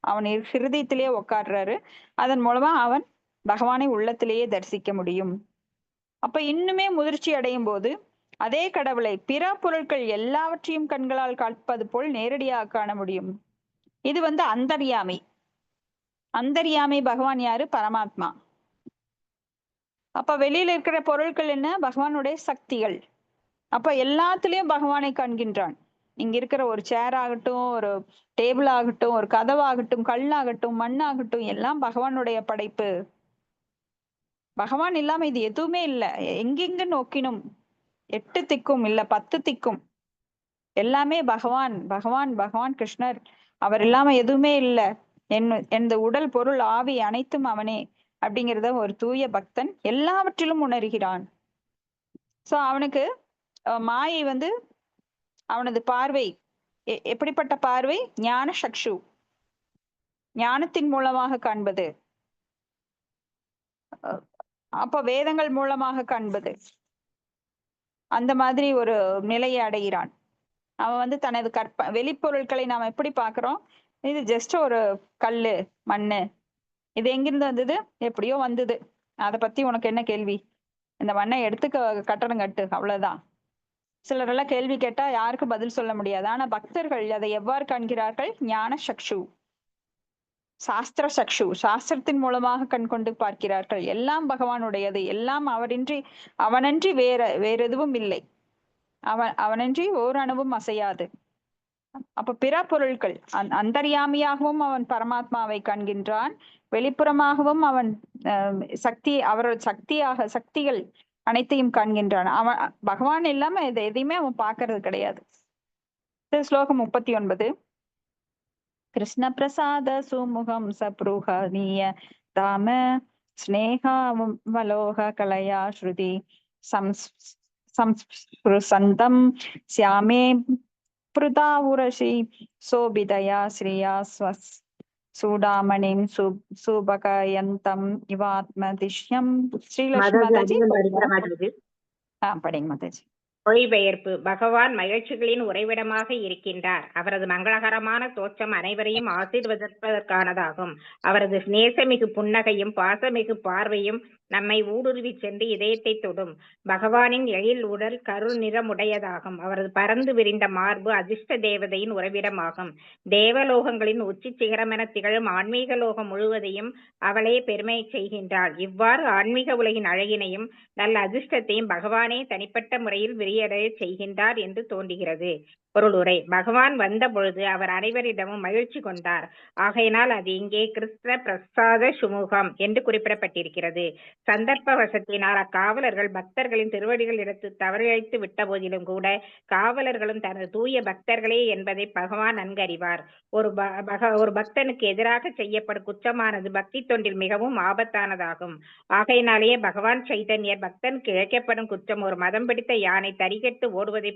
அவன் ஹிருதயத்திலேயே உட்காடுறாரு. அதன் மூலமா அவன் பகவானை உள்ளத்திலேயே தரிசிக்க முடியும். அப்ப இன்னுமே முதிர்ச்சி அடையும் போது அதே கடவுளை பிற பொருட்கள் எல்லாவற்றையும் கண்களால் காட்பது போல் நேரடியாக காண முடியும். இது வந்து அந்தர்யாமி. அந்தர்யாமி பகவான் யாரு? பரமாத்மா. அப்ப வெளியில இருக்கிற பொருட்கள் என்ன? பகவானுடைய சக்திகள். அப்ப எல்லாத்துலயும் பகவானை காண்கின்றான். இங்க இருக்கிற ஒரு சேர் ஆகட்டும், ஒரு டேபிள் ஆகட்டும், ஒரு கதவாகட்டும், கல்லாகட்டும், மண்ணாகட்டும், எல்லாம் பகவானுடைய படைப்பு. பகவான் இல்லாம இது எதுவுமே இல்லை. எங்கெங்க நோக்கினும் 8 திக்கும் இல்ல 10 திக்கும் எல்லாமே பகவான் பகவான் பகவான் கிருஷ்ணர். அவர் இல்லாம எதுவுமே இல்லை. எந்த உடல் பொருள் ஆவி அனைத்தும் அவனே அப்படிங்கிறத ஒரு தூய பக்தன் எல்லாவற்றிலும் உணர்கிறான். சோ அவனுக்கு மாயை வந்து அவனது பார்வை எப்படிப்பட்ட பார்வை? ஞான சக்ஷு, ஞானத்தின் மூலமாக காண்பது. அப்ப வேதங்கள் மூலமாக காண்பது. அந்த மாதிரி ஒரு நிலையை அடைகிறான். அவன் தனது வெளிப்பொருட்களை நாம் எப்படி பார்க்கிறோம்? இது ஜஸ்ட் ஒரு கல்லு, மண்ணு, இது எங்கிருந்து வந்தது? எப்படியோ வந்தது, அதை பத்தி உனக்கு என்ன கேள்வி? இந்த மண்ணை எடுத்து கட்டடம் கட்டு, அவ்வளவுதான். சிலரெல்லாம் கேள்வி கேட்டா யாருக்கும் பதில் சொல்ல முடியாது. ஆனா பக்தர்கள் அதை எவ்வாறு காண்கிறார்கள்? ஞான சக்ஷு, சாஸ்திர சக்ஷு, சாஸ்திரத்தின் மூலமாக கண் கொண்டு பார்க்கிறார்கள். எல்லாம் பகவானுடையது, எல்லாம் அவனன்றி வேற எதுவும் இல்லை, அவனன்றி ஓர் அணுவும் அசையாது. அப்ப பிற பொருட்கள், அந்தர்யாமியாகவும் அவன் பரமாத்மாவை காண்கின்றான், வெளிப்புறமாகவும் அவன் அவரோட சக்திகள் அனைத்தையும் காண்கின்றான். அவன் பகவான் இல்லாம எதையுமே அவன் பார்க்கறது கிடையாது. ஸ்லோகம் 39. கிருஷ்ண பிரசாத சுமுகம் சப்ருஹனீய தாம ஸ்நேகாவலோக கலையா ஸ்ருதி சம்ஸ்பிருசந்தம் சியாமே பிருதாவுரசி சோபிதயா ஸ்ரீயா சூடாமணிம் சுபகயந்தம் இவாத்மதிஷ்யம். ஸ்ரீலட்சுமி மாதாஜி படிங்க மாதாஜி. மொழிபெயர்ப்பு. பகவான் மகிழ்ச்சிகளின் உறைவிடமாக இருக்கின்றார். அவரது மங்களகரமான தோற்றம் அனைவரையும் ஆசீர்வதிப்பதற்கானதாகும். அவரது நேசமிகு புன்னகையும் பாசமிகு பார்வையும் நம்மை ஊடுருவி சென்று இதயத்தை தொடும். பகவானின் எழில் உடல் கருள் நிறமுடையதாகும். அவரது பறந்து விரிந்த மார்பு அதிர்ஷ்ட தேவதையின் உறைவிடமாகும். தேவலோகங்களின் உச்சி சிகரமென திகழும் ஆன்மீக லோகம் முழுவதையும் அவளே பெருமை செய்கின்றாள். இவ்வாறு ஆன்மீக உலகின் அழகினையும் நல்ல அதிர்ஷ்டத்தையும் பகவானே தனிப்பட்ட முறையில் விரியடைய செய்கின்றார் என்று தோன்றுகிறது. பொருளுரை. பகவான் வந்த பொழுது அவர் அனைவரிடமும் மகிழ்ச்சி கொண்டார். ஆகையினால் அது இங்கே கிருஷ்ண பிரசாத சுமுகம் என்று குறிப்பிடப்பட்டிருக்கிறது. சந்தர்ப்ப வசத்தினால் அக்காவலர்கள் பக்தர்களின் திருவடிகள் எடுத்து தவறிழைத்து விட்ட போதிலும் கூட காவலர்களும் தனது தூய பக்தர்களே என்பதை பகவான் நன்கறிவார். ஒரு பக்தனுக்கு எதிராக செய்யப்படும் குற்றமானது பக்தி தொண்டில் மிகவும் ஆபத்தானதாகும். ஆகையினாலேயே பகவான் சைதன்யர் பக்தனுக்கு இழைக்கப்படும் குற்றம் ஒரு மதம் பிடித்த யானை தரிகட்டு ஓடுவதை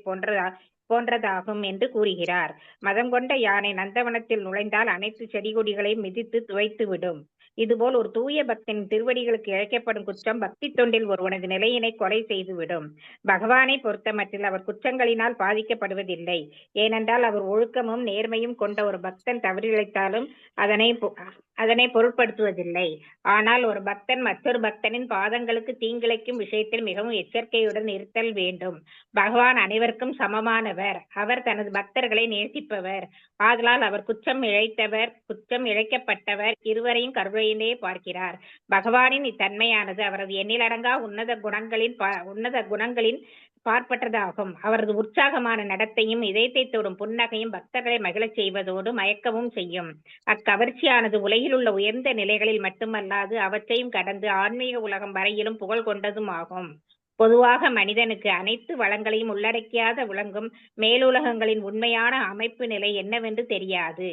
போன்றதாகும் என்று கூறுகிறார். மதம் கொண்ட யானை நந்தவனத்தில் நுழைந்தால் அனைத்து செடி கொடிகளையும் மிதித்து துவைத்து விடும். இதுபோல் ஒரு தூய பக்தனின் திருவடிகளுக்கு இழைக்கப்படும் குற்றம் பக்தி தொண்டில் ஒருவனது நிலையினை கொலை செய்துவிடும். பகவானை பொறுத்தமட்டில் அவர் குற்றங்களினால் பாதிக்கப்படுவதில்லை. ஏனென்றால் அவர் ஒழுக்கமும் நேர்மையும் கொண்ட ஒரு பக்தன் தவறிழைத்தாலும் அதனை பொருட்படுத்துவதில்லை. ஆனால் ஒரு பக்தன் மற்றொரு பக்தனின் பாதங்களுக்கு தீங்கிழைக்கும் விஷயத்தில் மிகவும் எச்சரிக்கையுடன் இருத்தல் வேண்டும். பகவான் அனைவருக்கும் சமமானவர். அவர் தனது பக்தர்களை நேசிப்பவர். ஆதலால் அவர் குற்றம் இழைக்கப்பட்டவர் இருவரையும் கருணையிலே பார்க்கிறார். பகவானின் இத்தன்மையானது அவரது எண்ணிலடங்கா உன்னத குணங்களின் பார்ப்பட்டதாகும். அவரது உற்சாகமான நடத்தையும் இதயத்தை தொடும் புன்னகையும் பக்தர்களை மகிழச் செய்வதோடு மயக்கவும் செய்யும். அக்கவர்ச்சியானது உலகில் உள்ள உயர்ந்த நிலைகளில் மட்டுமல்லாது அவற்றையும் கடந்து ஆன்மீக உலகம் வரையிலும் புகழ் கொண்டதும் ஆகும். பொதுவாக மனிதனுக்கு அனைத்து வளங்களையும் உள்ளடக்கியாத விளங்கும் மேலுலகங்களின் உண்மையான அமைப்பு நிலை என்னவென்று தெரியாது.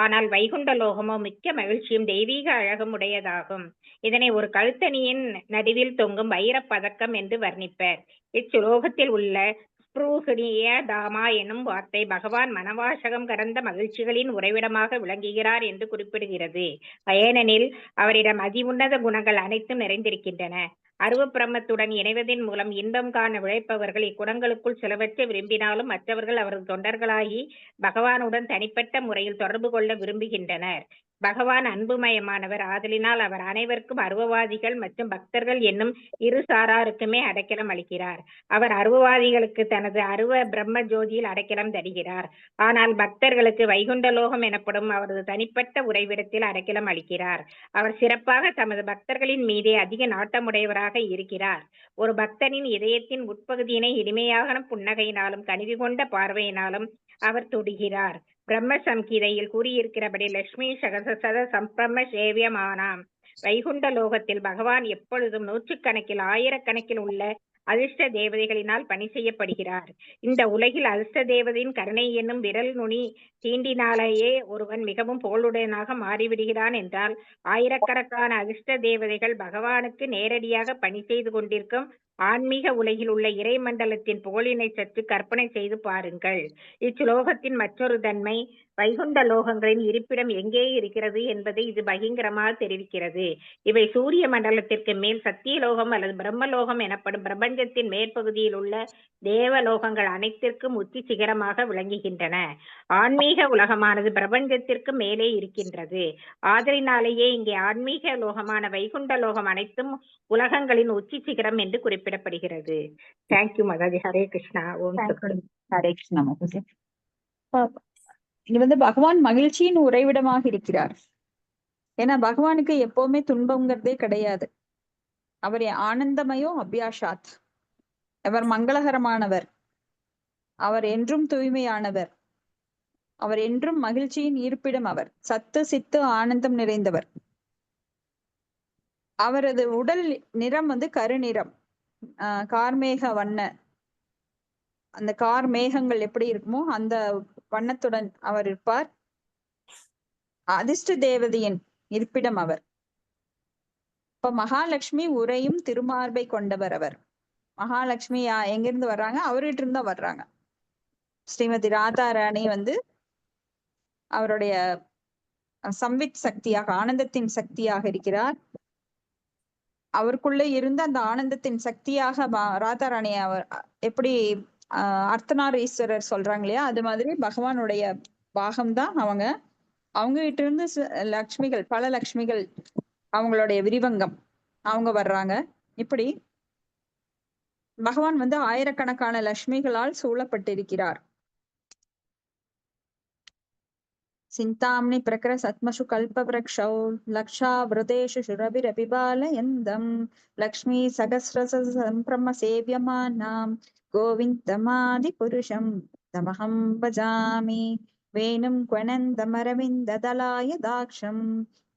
ஆனால் வைகுண்ட லோகமோ மிக்க மகிழ்ச்சியும் தெய்வீக அழகும் உடையதாகும். இதனை ஒரு கழுத்தணியின் நடுவில் தொங்கும் வைரப் பதக்கம் என்று வர்ணிப்பர். இச்சுலோகத்தில் உள்ள ஸ்ப்ரூஹிணிய தாமா எனும் வார்த்தை பகவான் மனவாசகம் கடந்த மகிழ்ச்சிகளின் உறைவிடமாக விளங்குகிறார் என்று குறிப்பிடுகிறது. ஏனெனில் அவரிடம் அதிஉன்னத குணங்கள் அனைத்தும் நிறைந்திருக்கின்றன. அருவ பிரம்மத்துடன் இணைவதன் மூலம் இன்பம் காண விழைப்பவர்கள் இக்குணங்களுக்குள் சிலவற்றை விரும்பினாலும் மற்றவர்கள் அவரது தொண்டர்களாகி பகவானுடன் தனிப்பட்ட முறையில் தொடர்பு கொள்ள விரும்புகின்றனர். பகவான் அன்புமயமானவர். ஆதலினால் அவர் அனைவருக்கும் அருவவாதிகள் மற்றும் பக்தர்கள் என்னும் இரு சாராருக்குமே அடைக்கலம் அளிக்கிறார். அவர் அருவவாதிகளுக்கு தனது அருவ பிரம்ம ஜோதியில் அடைக்கலம் தருகிறார். ஆனால் பக்தர்களுக்கு வைகுண்ட லோகம் எனப்படும் அவரது தனிப்பட்ட உறைவிடத்தில் அடைக்கலம் அளிக்கிறார். அவர் சிறப்பாக தமது பக்தர்களின் மீதே அதிக நாட்டமுடையவராக இருக்கிறார். ஒரு பக்தனின் இதயத்தின் உட்பகுதியினை இனிமையாக புன்னகையினாலும் கனிவு கொண்ட பார்வையினாலும் அவர் தொடுகிறார். பிரம்ம சம்ஹிதையில் கூறியிருக்கிறபடி லட்சுமி சகசத சம்பிரம சேவியமானாம். வைகுண்ட லோகத்தில் பகவான் எப்பொழுதும் நூற்றுக்கணக்கில் ஆயிரக்கணக்கில் உள்ள அதிர்ஷ்ட தேவதைகளினால் பணி செய்யப்படுகிறார். இந்த உலகில் அதிர்ஷ்ட தேவதையின் கருணை என்னும் விரல் நுனி தீண்டினாலேயே ஒருவன் மிகவும் புகழுடையனாக மாறிவிடுகிறான் என்றால், ஆயிரக்கணக்கான அதிர்ஷ்ட தேவதைகள் பகவானுக்கு நேரடியாக பணி செய்து கொண்டிருக்கும் ஆன்மீக உலகில் உள்ள இறை மண்டலத்தின் புகழினை சற்று கற்பனை செய்து பாருங்கள். இச்சுலோகத்தின் மற்றொரு தன்மை வைகுண்ட லோகங்களின் இருப்பிடம் எங்கே இருக்கிறது என்பதை இது பகிங்கரமாக தெரிவிக்கிறது. இவை சூரிய மண்டலத்திற்கு மேல் சத்தியலோகம் அல்லது பிரம்மலோகம் எனப்படும் பிரபஞ்சத்தின் மேற்பகுதியில் உள்ள தேவலோகங்கள் அனைத்திற்கும் உச்சி சிகரமாக விளங்குகின்றன. ஆன்மீக உலகமானது பிரபஞ்சத்திற்கு மேலே இருக்கின்றது. ஆதலினாலேயே இங்கே ஆன்மீக லோகமான வைகுண்ட லோகம் அனைத்தும் உலகங்களின் உச்சி சிகரம் என்று குறிப்பிடப்படுகிறது. தேங்க்யூ மாதாஜி. ஹரே கிருஷ்ணா. ஓம் சக்தி. ஹரே கிருஷ்ணா மாதாஜி. இங்க வந்து பகவான் மகிழ்ச்சியின் உறைவிடமாக இருக்கிறார். ஏன்னா பகவானுக்கு எப்பவுமே துன்பம்ங்கிறதே கிடையாது. அவர் ஆனந்தமயோ அபியாஷாத். அவர் மங்களகரமானவர். அவர் என்றும் தூய்மையானவர். அவர் என்றும் மகிழ்ச்சியின் இருப்பிடம். அவர் சத்து சித்து ஆனந்தம் நிறைந்தவர். அவரது உடல் நிறம் வந்து கருநிறம், கார்மேக வண்ண, அந்த கார் மேகங்கள் எப்படி இருக்குமோ அந்த வண்ணத்துடன் அவர் இருப்பார். அதிர்ஷ்ட தேவதையின் இருப்பிடம் அவர். இப்ப மகாலட்சுமி உரையும் திருமார்பை கொண்டவர் அவர். மகாலட்சுமி எங்கிருந்து வர்றாங்க? அவர்கிட்ட இருந்தா வர்றாங்க. ஸ்ரீமதி ராதாராணி வந்து அவருடைய சம்வித் சக்தியாக, ஆனந்தத்தின் சக்தியாக இருக்கிறார். அவருக்குள்ள இருந்த அந்த ஆனந்தத்தின் சக்தியாக ராதாராணி அவர் எப்படி அர்த்தநாரீஸ்வரர் சொல்றாங்க இல்லையா, அது மாதிரி பகவானுடைய பாகம்தான் அவங்க. அவங்க கிட்ட இருந்து லக்ஷ்மிகள், பல லக்ஷ்மிகள், அவங்களுடைய விரிவங்கம், அவங்க வர்றாங்க. இப்படி பகவான் வந்து ஆயிரக்கணக்கான லக்ஷ்மிகளால் சூழப்பட்டிருக்கிறார். சிந்தாம்னி பிரகர சத்மசு கல்ப விரக்ஷௌ லக்ஷா விரதேஷு சுரபிரபிபாலயந்தம் லக்ஷ்மி சகஸ்ரச சம்பிரம சேவியமானாம் கோவிந்தமாதி புருஷம் தமஹம் பஜாமி வேணும் க்வனந்தமரவிந்த தலாய தாக்ஷம்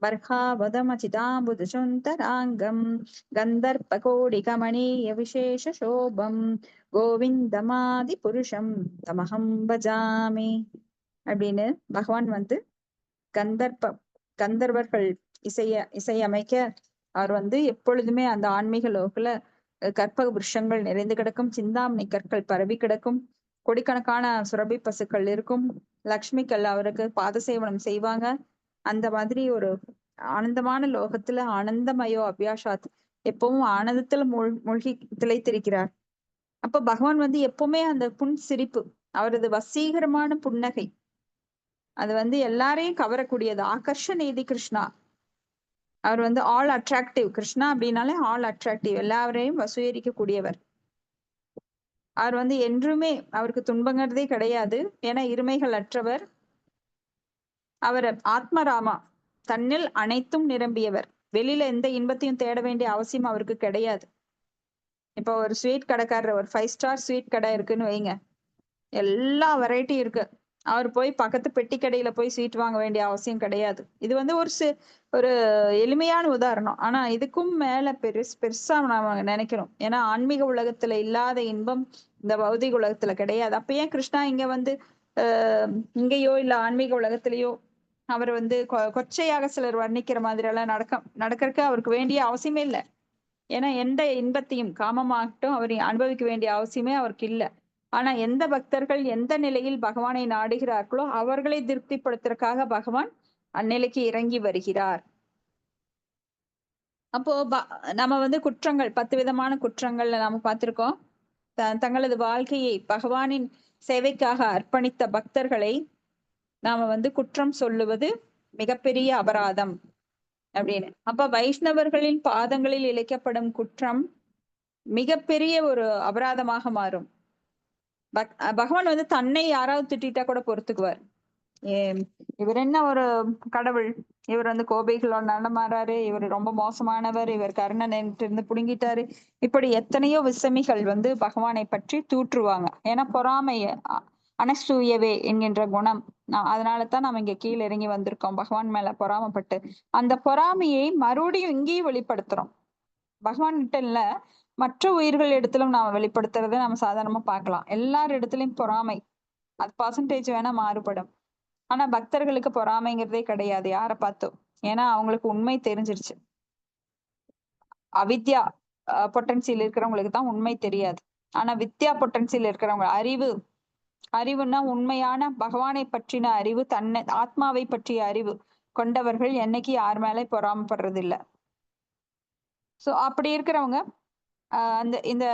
பர்ஹாவதமசிதாம்புதுசுந்தராங்கம் கந்தர்ப்ப கோடி கமனீய விசேஷ சோபம் கோவிந்தமாதி புருஷம் தமஹம் பஜாமி அப்படின்னு பகவான் வந்து கந்தர்வர்கள் இசையமைக்க அவர் வந்து எப்பொழுதுமே அந்த ஆன்மீக லோகத்துல கற்பக விருஷங்கள் நிறைந்து கிடக்கும், சிந்தாமணி கற்கள் பரவி கிடக்கும், கோடிக்கணக்கான சுரபி பசுக்கள் இருக்கும், லக்ஷ்மிகள் அவருக்கு பாத சேவனம் செய்வாங்க. அந்த மாதிரி ஒரு ஆனந்தமான லோகத்துல ஆனந்தமயோ அபியாஷாத், எப்பவும் ஆனந்தத்துல மூழ்கி திளைத்திருக்கிறார். அப்ப பகவான் வந்து எப்பவுமே அந்த புன் சிரிப்பு, அவரது வசீகரமான புன்னகை, அது வந்து எல்லாரையும் கவரக்கூடியது. ஆகர்ஷணேதி கிருஷ்ணா. அவர் வந்து ஆல் அட்ராக்டிவ். கிருஷ்ணா அப்படின்னாலே ஆல் அட்ராக்டிவ், எல்லாரையும் வசூகரிக்க கூடியவர். அவர் வந்து என்றுமே அவருக்கு துன்பங்கிறதே கிடையாது. ஏன்னா இருமைகள் அற்றவர். அவர் ஆத்மராமா, தன்னில் அனைத்தும் நிரம்பியவர். வெளியில எந்த இன்பத்தையும் தேட வேண்டிய அவசியம் அவருக்கு கிடையாது. இப்போ ஒரு ஸ்வீட் கடைக்காரர், ஒரு 5 ஸ்டார் ஸ்வீட் கடை இருக்குன்னு வைங்க, எல்லா வெரைட்டி இருக்கு. அவர் போய் பக்கத்து பெட்டி கடையில போய் ஸ்வீட் வாங்க வேண்டிய அவசியம் கிடையாது. இது வந்து ஒரு எளிமையான உதாரணம். ஆனா இதுக்கும் மேல பெருசா நாம நினைக்கிறோம். ஏன்னா ஆன்மீக உலகத்துல இல்லாத இன்பம் இந்த பௌதிக உலகத்துல கிடையாது. அப்ப ஏன் கிருஷ்ணா இங்க வந்து இங்கேயோ இல்ல ஆன்மீக உலகத்திலேயோ அவர் வந்து கொச்சையாக சிலர் வர்ணிக்கிற மாதிரி எல்லாம் நடக்கிறதுக்கு அவருக்கு வேண்டிய அவசியமே இல்லை. ஏன்னா எந்த இன்பத்தையும் காமமாகட்டும் அவர் அனுபவிக்க வேண்டிய அவசியமே அவருக்கு இல்லை. ஆனா எந்த பக்தர்கள் எந்த நிலையில் பகவானை நாடுகிறார்களோ அவர்களை திருப்திப்படுத்துறதுக்காக பகவான் அந்நிலைக்கு இறங்கி வருகிறார். அப்போ நம்ம வந்து குற்றங்கள், 10 விதமான குற்றங்கள்ல நாம பார்த்திருக்கோம். தங்களது வாழ்க்கையை பகவானின் சேவைக்காக அர்ப்பணித்த பக்தர்களை நாம வந்து குற்றம் சொல்லுவது மிகப்பெரிய அபராதம் அப்படின்னு. அப்ப வைஷ்ணவர்களின் பாதங்களில் இழைக்கப்படும் குற்றம் மிகப்பெரிய ஒரு அபராதமாக மாறும். பகவான் வந்து தன்னை யாராவது திட்டா கூட பொறுத்துக்குவார். இவர் என்ன ஒரு கடவுள், இவர் வந்து கோபிகளோட நடமாறாரு, இவர் ரொம்ப மோசமானவர், இவர் கர்ணன் இருந்து புடுங்கிட்டாரு, இப்படி எத்தனையோ விசமிகள் வந்து பகவானை பற்றி தூற்றுவாங்க. ஏன்னா பொறாமை, அனசூயவே என்கின்ற குணம். அதனாலதான் நம்ம இங்க கீழே இறங்கி வந்திருக்கோம், பகவான் மேல பொறாமப்பட்டு. அந்த பொறாமையை மறுபடியும் இங்கேயும் வெளிப்படுத்துறோம். பகவான் கிட்ட இல்ல, மற்ற உயிர்கள் இடத்திலும் நாம வெளிப்படுத்துறதை நம்ம சாதாரணமா பார்க்கலாம். எல்லார் இடத்துலயும் பொறாமை, அது பர்சன்டேஜ் வேணா மாறுபடும். ஆனா பக்தர்களுக்கு பொறாமைங்கிறதே கிடையாது யாரை பார்த்தோம். ஏன்னா அவங்களுக்கு உண்மை தெரிஞ்சிருச்சு. அவித்யா பொட்டன்சியல் இருக்கிறவங்களுக்கு தான் உண்மை தெரியாது. ஆனா வித்யா பொட்டன்சியல் இருக்கிறவங்க, அறிவுன்னா உண்மையான பகவானை பற்றின அறிவு, தன்னை ஆத்மாவை பற்றிய அறிவு கொண்டவர்கள் என்னைக்கு யார் மேலே பொறாமப்படுறது இல்ல. சோ அப்படி இருக்கிறவங்க அந்த இந்த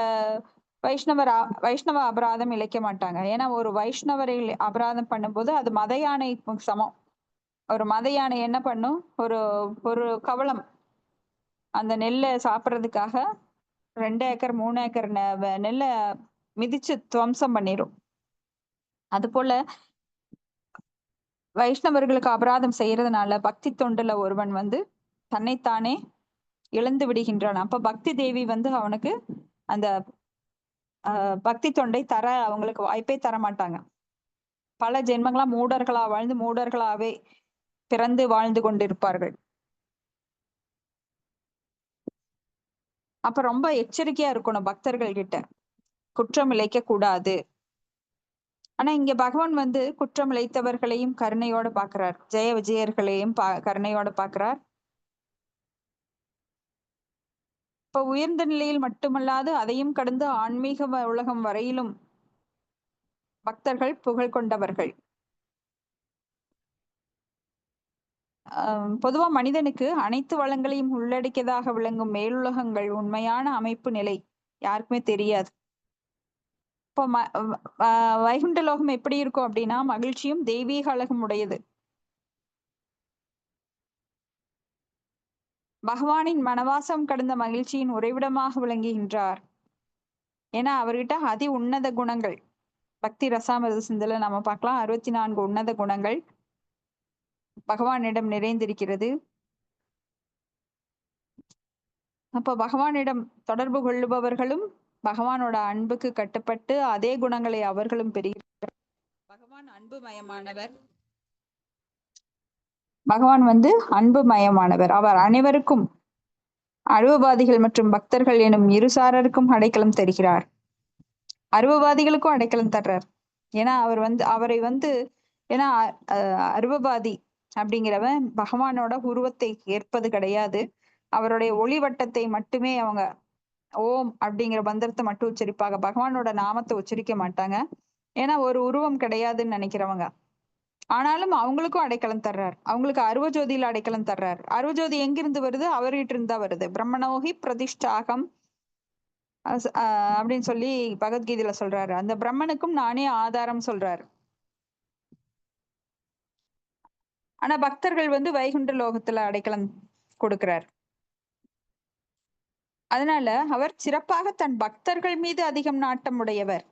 வைஷ்ணவ அபராதம் இழைக்க மாட்டாங்க. ஏன்னா ஒரு வைஷ்ணவரை அபராதம் பண்ணும்போது அது மத யானை சமம். ஒரு மத யானை என்ன பண்ணும், ஒரு ஒரு கவளம் அந்த நெல்லை சாப்பிட்றதுக்காக 2 ஏக்கர் 3 ஏக்கர் நெல்லை மிதிச்சு துவம்சம் பண்ணிரும். அது போல வைஷ்ணவர்களுக்கு அபராதம் செய்யறதுனால பக்தி தொண்டுல ஒருவன் தன்னைத்தானே இழந்து விடுகின்றான். அப்ப பக்தி தேவி அவனுக்கு அந்த பக்தி தொண்டை தர அவங்களுக்கு வாய்ப்பே தர மாட்டாங்க. பல ஜென்மங்களா மூடர்களா வாழ்ந்து மூடர்களாவே பிறந்து வாழ்ந்து கொண்டிருப்பார்கள். அப்ப ரொம்ப எச்சரிக்கையா இருக்கணும் பக்தர்கள் கிட்ட, குற்றம் இழைக்க கூடாது. ஆனா இங்க பகவான் குற்றம் இழைத்தவர்களையும் கருணையோட பாக்குறார், ஜெய விஜயர்களையும் கருணையோட பாக்குறார். இப்ப உயர்ந்த நிலையில் மட்டுமல்லாது அதையும் கடந்து ஆன்மீக உலகம் வரையிலும் பக்தர்கள் புகழ் கொண்டவர்கள். பொதுவா மனிதனுக்கு அனைத்து வளங்களையும் உள்ளடக்கியதாக விளங்கும் மேலுலகங்கள் உண்மையான அமைப்பு நிலை யாருக்குமே தெரியாது. இப்போ வைகுண்ட லோகம் எப்படி இருக்கும் அப்படின்னா மகிழ்ச்சியும் தெய்வீக அழகும் உடையது. பகவானின் மனவாசம் கடந்த மகிழ்ச்சியின் உறைவிடமாக விளங்குகின்றார். ஏன்னா அவர்கிட்ட அதி உன்னத குணங்கள், பக்தி ரசாமிர்த சிந்தல நம்ம பார்க்கலாம், 64 உன்னத குணங்கள் பகவானிடம் நிறைந்திருக்கிறது. அப்ப பகவானிடம் தொடர்பு கொள்ளுபவர்களும் பகவானோட அன்புக்கு கட்டுப்பட்டு அதே குணங்களை அவர்களும் பெறுகிறார். பகவான் அன்புமயமானவர். பகவான் அன்புமயமானவர். அவர் அனைவருக்கும், அருவவாதிகள் மற்றும் பக்தர்கள் எனும் இருசாரருக்கும் அடைக்கலம் தருகிறார். அருவவாதிகளுக்கும் அடைக்கலம் தர்றார். ஏன்னா அவர் அவரை ஏன்னா அருவவாதி அப்படிங்கிறவன் பகவானோட உருவத்தை ஏற்பது கிடையாது. அவருடைய ஒளிவட்டத்தை மட்டுமே அவங்க ஓம் அப்படிங்கிற மந்திரத்தை மட்டும் உச்சரிப்பாங்க. பகவானோட நாமத்தை உச்சரிக்க மாட்டாங்க. ஏன்னா ஒரு உருவம் கிடையாதுன்னு நினைக்கிறவங்க. ஆனாலும் அவங்களுக்கும் அடைக்கலம் தர்றார். அவங்களுக்கு அருவஜோதியில அடைக்கலம் தர்றார். அருவஜோதி எங்கிருந்து வருது? அவர்கிட்ட இருந்தா வருது. பிரம்மணோகி பிரதிஷ்டாகம் அப்படின்னு சொல்லி பகவத்கீதையில சொல்றாரு. அந்த பிரம்மனுக்கும் நானே ஆதாரம் சொல்றாரு. ஆனா பக்தர்கள் வைகுண்ட லோகத்துல அடைக்கலம் கொடுக்கிறார். அதனால அவர் சிறப்பாக தன் பக்தர்கள் மீது அதிகம் நாட்டம் உடையவர்.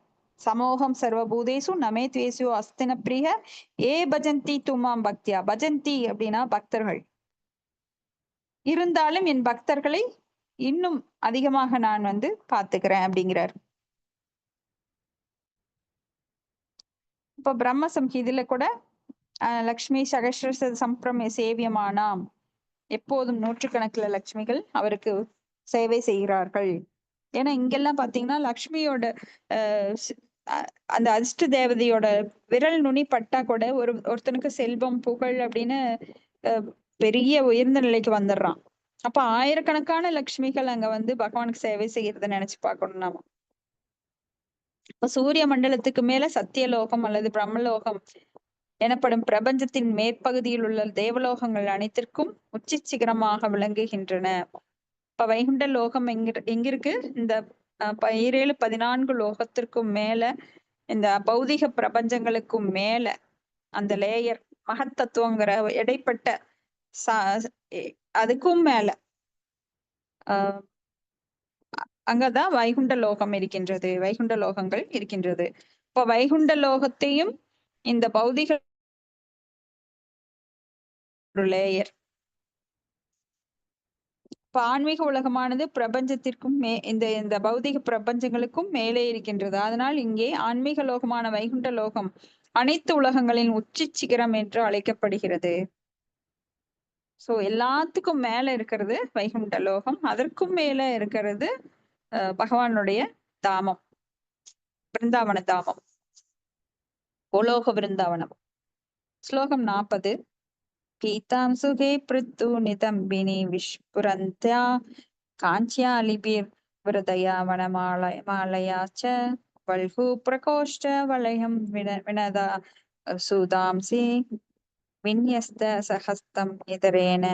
சமோகம் சர்வபூதேசு நமே துவேசு அஸ்தின பிரிய ஏ பஜந்தி துமாம் பக்தியா. பஜந்தி அப்படின்னா பக்தர்கள். இருந்தாலும் என் பக்தர்களை இன்னும் அதிகமாக நான் பாத்துக்கிறேன் அப்படிங்கிறார். இப்ப பிரம்ம சம்ஹிதில கூட லக்ஷ்மி சகஸ்ர சம்பிரமே சேவியமானாம். எப்போதும் நூற்றுக்கணக்கில் லக்ஷ்மிகள் அவருக்கு சேவை செய்கிறார்கள். ஏன்னா இங்கெல்லாம் பாத்தீங்கன்னா லக்ஷ்மியோட அந்த அதிர்ஷ்ட தேவதையோட விரல் நுனி பட்டா கூட ஒருத்தனுக்கு செல்வம் புகழ் அப்படின்னு பெரிய உயர்ந்த நிலைக்கு வந்துடுறான். அப்ப ஆயிரக்கணக்கான லக்ஷ்மிகள் அங்க பகவானுக்கு சேவை செய்யறத நினைச்சு பார்க்கணும் நாம. இப்ப சூரிய மண்டலத்துக்கு மேல சத்தியலோகம் அல்லது பிரம்மலோகம் எனப்படும் பிரபஞ்சத்தின் மேற்பகுதியில் உள்ள தேவலோகங்கள் அனைத்திற்கும் உச்சி சிகரமாக விளங்குகின்றன. இப்ப வைகுண்ட லோகம் எங்கிருக்கு? இந்த 14 லோகத்திற்கும் மேல, இந்த பௌதிக பிரபஞ்சங்களுக்கும் மேல அந்த லேயர் மகத்தத்துவங்கிற இடைப்பட்ட அதுக்கும் மேல அங்கதான் வைகுண்ட லோகம் இருக்கின்றது. வைகுண்ட லோகங்கள் இருக்கின்றது. இப்ப வைகுண்ட லோகத்தையும் இந்த பௌதிக லேயர், இப்ப ஆன்மீக உலகமானது பிரபஞ்சத்திற்கும் இந்த பௌதிக பிரபஞ்சங்களுக்கும் மேலே இருக்கின்றது. அதனால் இங்கே ஆன்மீக லோகமான வைகுண்ட லோகம் அனைத்து உலகங்களின் உச்சி சிகரம் என்று அழைக்கப்படுகிறது. சோ எல்லாத்துக்கும் மேல இருக்கிறது வைகுண்ட லோகம். அதற்கும் மேல இருக்கிறது பகவானுடைய தாமம், பிருந்தாவன தாமம், கோலோக பிருந்தாவனம். ஸ்லோகம் 40. பீதாம் சுகே பிருத்து நிதம்பினி விஷ்புரந்த்யா காஞ்சியாலிபிர் விரதயா வனமாலயாச்ச வல்கு பிரகோஷ்ட வலயம் வினதா சுதாம்சி விந்யஸ்த சஹஸ்தம் இதரேன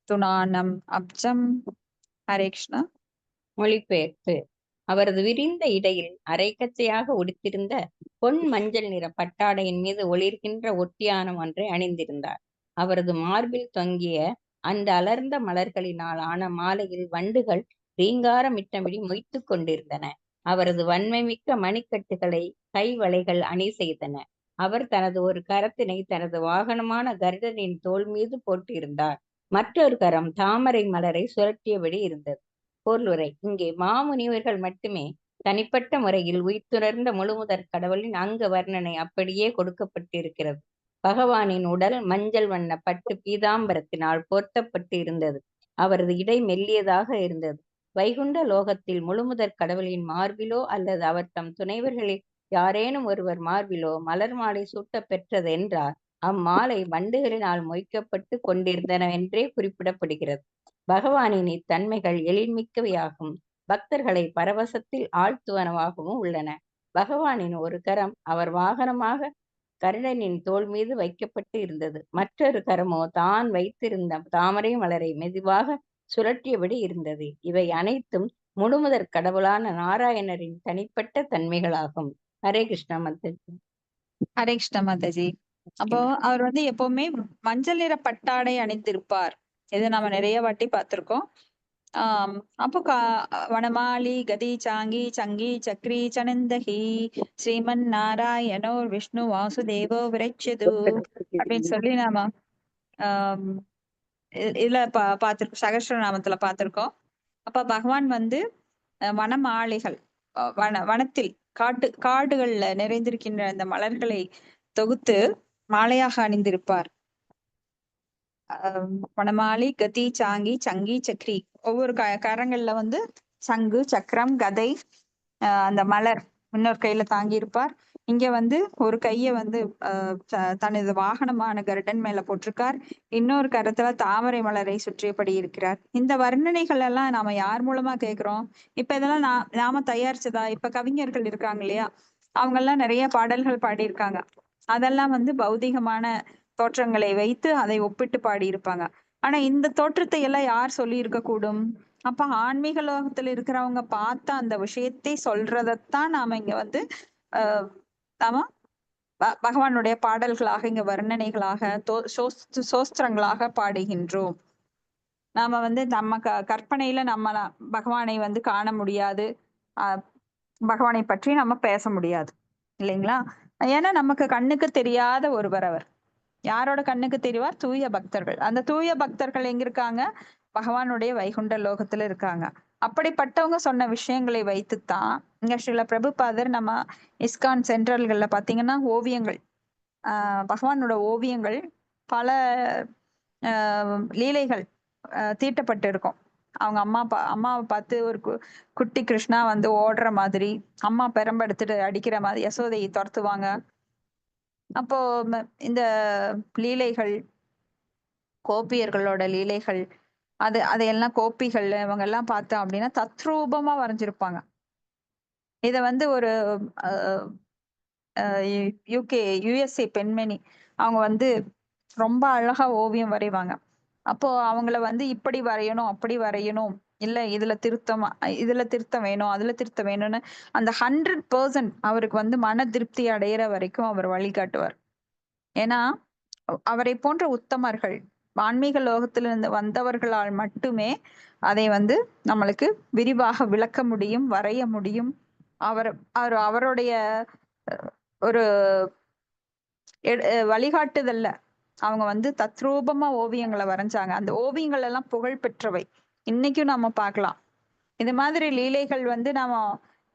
துணானம் அப்ஜம். ஹரே கிருஷ்ணா. மொழிபெயர்ப்பு. அவரது விரிந்த இடையில் அரைக்கச்சையாக உடுத்திருந்த பொன் மஞ்சள் நிற பட்டாடையின் மீது ஒளிர்கின்ற ஒட்டியானம் ஒன்றை அணிந்திருந்தார். அவரது மார்பில் தொங்கிய அந்த அலர்ந்த மலர்களினால் ஆன மாலையில் வண்டுகள் ரீங்காரமிட்டபடி மொய்த்து கொண்டிருந்தன. அவரது வன்மைமிக்க மணிக்கட்டுகளை கை வளைகள் அணி செய்தன. அவர் தனது ஒரு கரத்தினை தனது வாகனமான கருடனின் தோள் மீது போட்டிருந்தார். மற்றொரு கரம் தாமரை மலரை சுழற்றியபடி இருந்தது. பொருளுரை. இங்கே மாமுனிவர்கள் மட்டுமே தனிப்பட்ட முறையில் உயிர்த்துணர்ந்த முழுமுதற் கடவுளின் அங்க வர்ணனை அப்படியே கொடுக்கப்பட்டிருக்கிறது. பகவானின் உடல் மஞ்சள் வண்ண பட்டு பீதாம்பரத்தினால் போர்த்தப்பட்டு இருந்தது. அவரது இடை மெல்லியதாக இருந்தது. வைகுண்ட லோகத்தில் முழுமுதற் கடவுளின் மார்பிலோ அல்லது அவர் தம் துணைவர்களில் யாரேனும் ஒருவர் மார்பிலோ மலர் மாலை சூட்ட பெற்றது என்றால் அம்மாலை வண்டுகளினால் மொய்க்கப்பட்டு கொண்டிருந்தனவென்றே குறிப்பிடப்படுகிறது. பகவானின் இத்தன்மைகள் எழில்மிக்கவையாகும் பக்தர்களை பரவசத்தில் ஆழ்த்துவனவாகவும் உள்ளன. பகவானின் ஒரு கரம் அவர் வாகனமாக கருடனின் தோள் மீது வைக்கப்பட்டு இருந்தது. மற்றொரு கரமோ தான் வைத்திருந்த தாமரை மலரை மெதுவாக சுழற்றியபடி இருந்தது. இவை அனைத்தும் முழுமுதற் கடவுளான நாராயணரின் தனிப்பட்ட தன்மைகளாகும். ஹரே கிருஷ்ணா மாதாஜி. ஹரே கிருஷ்ணா மாதாஜி. அப்போ அவர் வந்து எப்பவுமே மஞ்சள் நிற பட்டாடை அணிந்திருப்பார். இது நம்ம நிறைய வாட்டி பார்த்திருக்கோம். அப்போ வனமாலி கதி சாங்கி சங்கி சக்ரி சனந்தகி ஸ்ரீமன் நாராயணோர் விஷ்ணு வாசுதேவோ விரைச்சது அப்படின்னு சொல்லி நாம இதுல பார்த்திருக்கோம், சகஸ்ரநாமத்துல பார்த்திருக்கோம். அப்ப பகவான் வந்து வனமாளிகள், வனத்தில் காடுகள்ல நிறைந்திருக்கின்ற அந்த மலர்களை தொகுத்து மாலையாக அணிந்திருப்பார். வனமாலி கதி சாங்கி சங்கி சக்ரி, ஒவ்வொரு கரங்கள்ல வந்து சங்கு சக்கரம் கதை அந்த மலர் இன்னொரு கையில தாங்கி இருப்பார். இங்க வந்து ஒரு கைய வந்து தனது வாகனமான கருடன் மேல போட்டிருக்கார். இன்னொரு கரத்துல தாமரை மலரை சுற்றியபடி இருக்கிறார். இந்த வர்ணனைகள் எல்லாம் நாம யார் மூலமா கேட்கிறோம்? இப்ப இதெல்லாம் நாம தயாரிச்சதா? இப்ப கவிஞர்கள் இருக்காங்க இல்லையா, அவங்க எல்லாம் நிறைய பாடல்கள் பாடியிருக்காங்க. அதெல்லாம் வந்து பௌதிகமான தோற்றங்களை வைத்து அதை ஒப்பிட்டு பாடியிருப்பாங்க. ஆனா இந்த தோற்றத்தை எல்லாம் யார் சொல்லி இருக்க கூடும்? அப்ப ஆன்மீக லோகத்துல இருக்கிறவங்க பார்த்த அந்த விஷயத்தை சொல்றதைத்தான் நாம இங்க வந்து நாம பகவானுடைய பாடல்களாக, இங்க வர்ணனைகளாக, சோஸ்திரங்களாக பாடுகின்றோம். நாம வந்து நம்ம கற்பனையில நம்ம பகவானை வந்து காண முடியாது, பகவானை பற்றி நம்ம பேச முடியாது இல்லைங்களா? ஏன்னா நமக்கு கண்ணுக்கு தெரியாத ஒருவர் அவர். யாரோட கண்ணுக்கு தெரிவார்? தூய பக்தர்கள். அந்த தூய பக்தர்கள் எங்க இருக்காங்க? பகவானுடைய வைகுண்ட லோகத்துல இருக்காங்க. அப்படிப்பட்டவங்க சொன்ன விஷயங்களை வைத்துத்தான் இங்க ஸ்ரீல பிரபுபாதர் நம்ம இஸ்கான் சென்ட்ரல்கள்ல பாத்தீங்கன்னா ஓவியங்கள், பகவானோட ஓவியங்கள், பல லீலைகள் தீட்டப்பட்டு இருக்கும். அவங்க அம்மாவை பார்த்து ஒரு குட்டி கிருஷ்ணா வந்து ஓடுற மாதிரி, அம்மா பெரம்பெடுத்துட்டு அடிக்கிற மாதிரி யசோதையை துரத்துவாங்க. அப்போ இந்த லீலைகள், கோபியர்களோட லீலைகள், அதையெல்லாம் கோபிகள் இவங்க எல்லாம் பார்த்தோம் அப்படின்னா தத்ரூபமா வரைஞ்சிருப்பாங்க. இத வந்து ஒரு யுஎஸ்ஏ பெண்மணி அவங்க வந்து ரொம்ப அழகா ஓவியம் வரைவாங்க. அப்போ அவங்கள வந்து இப்படி வரையணும் அப்படி வரையணும், இல்ல இதுல திருத்தம் வேணும் அதுல திருத்தம் வேணும்னு அந்த 100% அவருக்கு வந்து மன திருப்தி அடையிற வரைக்கும் அவர் வழிகாட்டுவார். ஏன்னா அவரை போன்ற உத்தமர்கள் ஆன்மீக லோகத்திலிருந்து வந்தவர்களால் மட்டுமே அதை வந்து நம்மளுக்கு விரிவாக விளக்க முடியும், வரைய முடியும். அவருடைய ஒரு வழிகாட்டுதல்ல அவங்க வந்து தத்ரூபமா ஓவியங்களை வரைஞ்சாங்க. அந்த ஓவியங்கள் எல்லாம் புகழ் பெற்றவை. இன்னைக்கும் நாம பார்க்கலாம். இது மாதிரி லீலைகள் வந்து நாம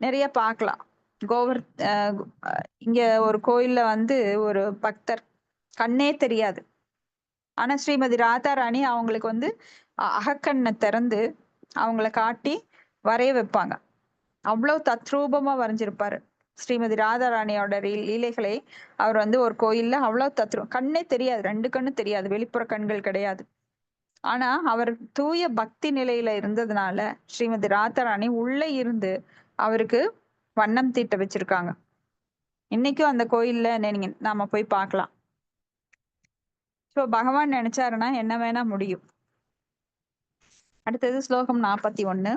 நிறைய பார்க்கலாம். இங்க ஒரு கோயில்ல வந்து ஒரு பக்தர் கண்ணே தெரியாது, ஆனா ஸ்ரீமதி ராதாராணி அவங்களுக்கு வந்து அகக்கண்ணை திறந்து அவங்கள காட்டி வரைய வைப்பாங்க. அவ்வளவு தத்ரூபமா வரைஞ்சிருப்பாரு. ஸ்ரீமதி ராதாராணியோட லீலைகளை அவர் வந்து ஒரு கோயில்ல அவ்வளவு கண்ணே தெரியாது, 2 கண்ணு தெரியாது, வெளிப்புற கண்கள் கிடையாது. ஆனா அவர் தூய பக்தி நிலையில இருந்ததுனால ஸ்ரீமதி ராதாராணி உள்ள இருந்து அவருக்கு வண்ணம் தீட்ட வச்சிருக்காங்க. இன்னைக்கும் அந்த கோயில்ல நீங்க நாம போய் பார்க்கலாம். சோ பகவான் நினைச்சாருன்னா என்ன வேணா முடியும். அடுத்தது ஸ்லோகம் 41.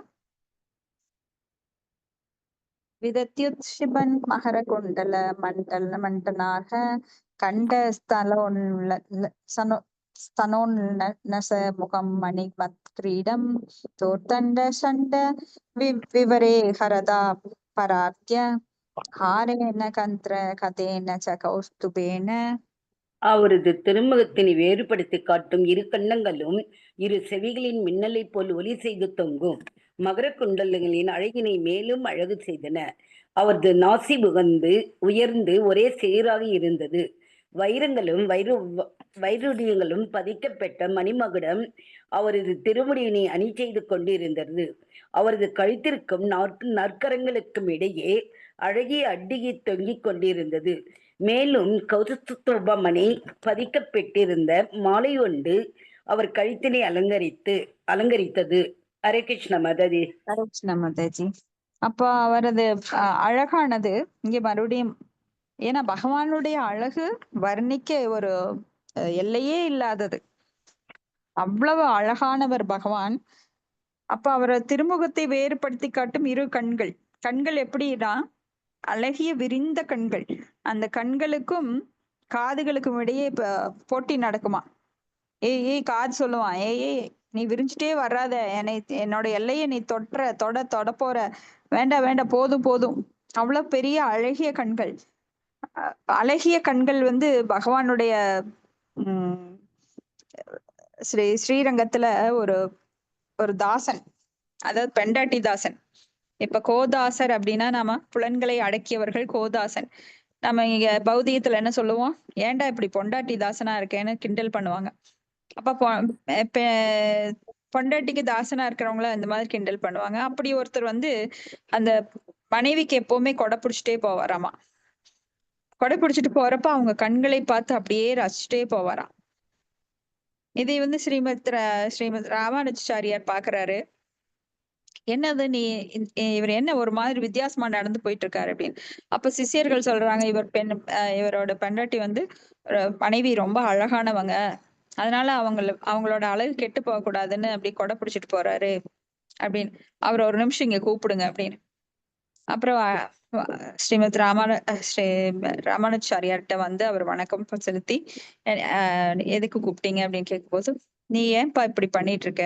விதத்யுத்ஷிபன் மகர குண்டல மண்டனாக கண்ட ஸ்தனோன்னச முகம் மணிமத்கிரீடம் தோர்தண்ட சண்ட விவரே ஹரதா பராத்ய ஹாரேன கந்திர கதேன ச கௌஸ்துபேன. அவரது திருமுகத்தினை வேறுபடுத்தி காட்டும் 2 கன்னங்களும் 2 செவிகளின் மின்னலை போல் ஒலி செய்து தொங்கும் மகர குண்டலங்களின் அழகினை மேலும் அழகு செய்தன. அவரது நாசி உயர்ந்து ஒரே சீராக இருந்தது. வைரங்களும் வைரூரியங்களும் பதிக்கப்பட்ட மணிமகுடம் அவரது திருமுடியினை அணி செய்து கொண்டிருந்தது. அவரது கழுத்திற்கும் நற்கரங்களுக்கும் இடையே அழகிய அட்டிகை தொங்கிக் கொண்டிருந்தது. மேலும் கௌஸ்துபமணி பதிக்கப்பட்டிருந்த மாலை ஒன்று அவர் கழுத்தினை அலங்கரித்தது. ஹரே கிருஷ்ண மாதாஜி. ஹரே கிருஷ்ண மாதாஜி. அப்போ அவரது அழகானது இங்க மறுபடியும், ஏன்னா பகவானுடைய அழகு வர்ணிக்க ஒரு எல்லையே இல்லாதது, அவ்வளவு அழகானவர் பகவான். அப்ப அவர திருமுகத்தை வேறுபடுத்தி காட்டும் 2 கண்கள். கண்கள் எப்படின்னா அழகிய விரிந்த கண்கள். அந்த கண்களுக்கும் காதுகளுக்கும் இடையே போட்டி நடக்குமா. ஏய் காது சொல்லுவான், ஏய் நீ விரிஞ்சுட்டே வராத, என்னோட எல்லையை நீ தொட போற, வேண்டாம் போதும் போதும். அவ்வளவு பெரிய அழகிய கண்கள். அழகிய கண்கள் வந்து பகவானுடைய ஸ்ரீரங்கத்துல ஒரு தாசன், அதாவது பெண்டாட்டி தாசன். இப்ப கோதாசர் அப்படின்னா நாம புலன்களை அடக்கியவர்கள் கோதாசன். நம்ம இங்க பௌதிகத்துல என்ன சொல்லுவோம், ஏன்டா இப்படி பொண்டாட்டி தாசனா இருக்கேன்னு கிண்டல் பண்ணுவாங்க. அப்ப பொண்டாட்டிக்கு தாசனா இருக்கிறவங்கள அந்த மாதிரி கிண்டல் பண்ணுவாங்க. அப்படி ஒருத்தர் வந்து அந்த மனைவிக்கு எப்பவுமே கொடை பிடிச்சிட்டே போவாராமா. கொடை பிடிச்சிட்டு போறப்ப அவங்க கண்களை பார்த்து அப்படியே ரசிச்சுட்டே போவாராம். இதை வந்து ஸ்ரீமத் ராமானுஜாச்சாரியார் பாக்குறாரு. என்னது இவர் என்ன ஒரு மாதிரி வித்தியாசமா நடந்து போயிட்டு இருக்காரு அப்படின்னு. அப்ப சிஷ்யர்கள் சொல்றாங்க, இவரோட பெண்டாட்டி வந்து மனைவி ரொம்ப அழகானவங்க, அதனால அவங்களோட அழகு கெட்டு போக கூடாதுன்னு அப்படி கொடை பிடிச்சிட்டு போறாரு அப்படின்னு. அவர் ஒரு நிமிஷம் இங்க கூப்பிடுங்க அப்படின்னு. அப்புறம் ஸ்ரீமத் ராமானுஜாச்சாரியார்கிட்ட வந்து அவர் வணக்கம் செலுத்தி, எதுக்கு கூப்பிட்டீங்க அப்படின்னு கேட்கும்போது, நீ ஏன்பா இப்படி பண்ணிட்டு இருக்க,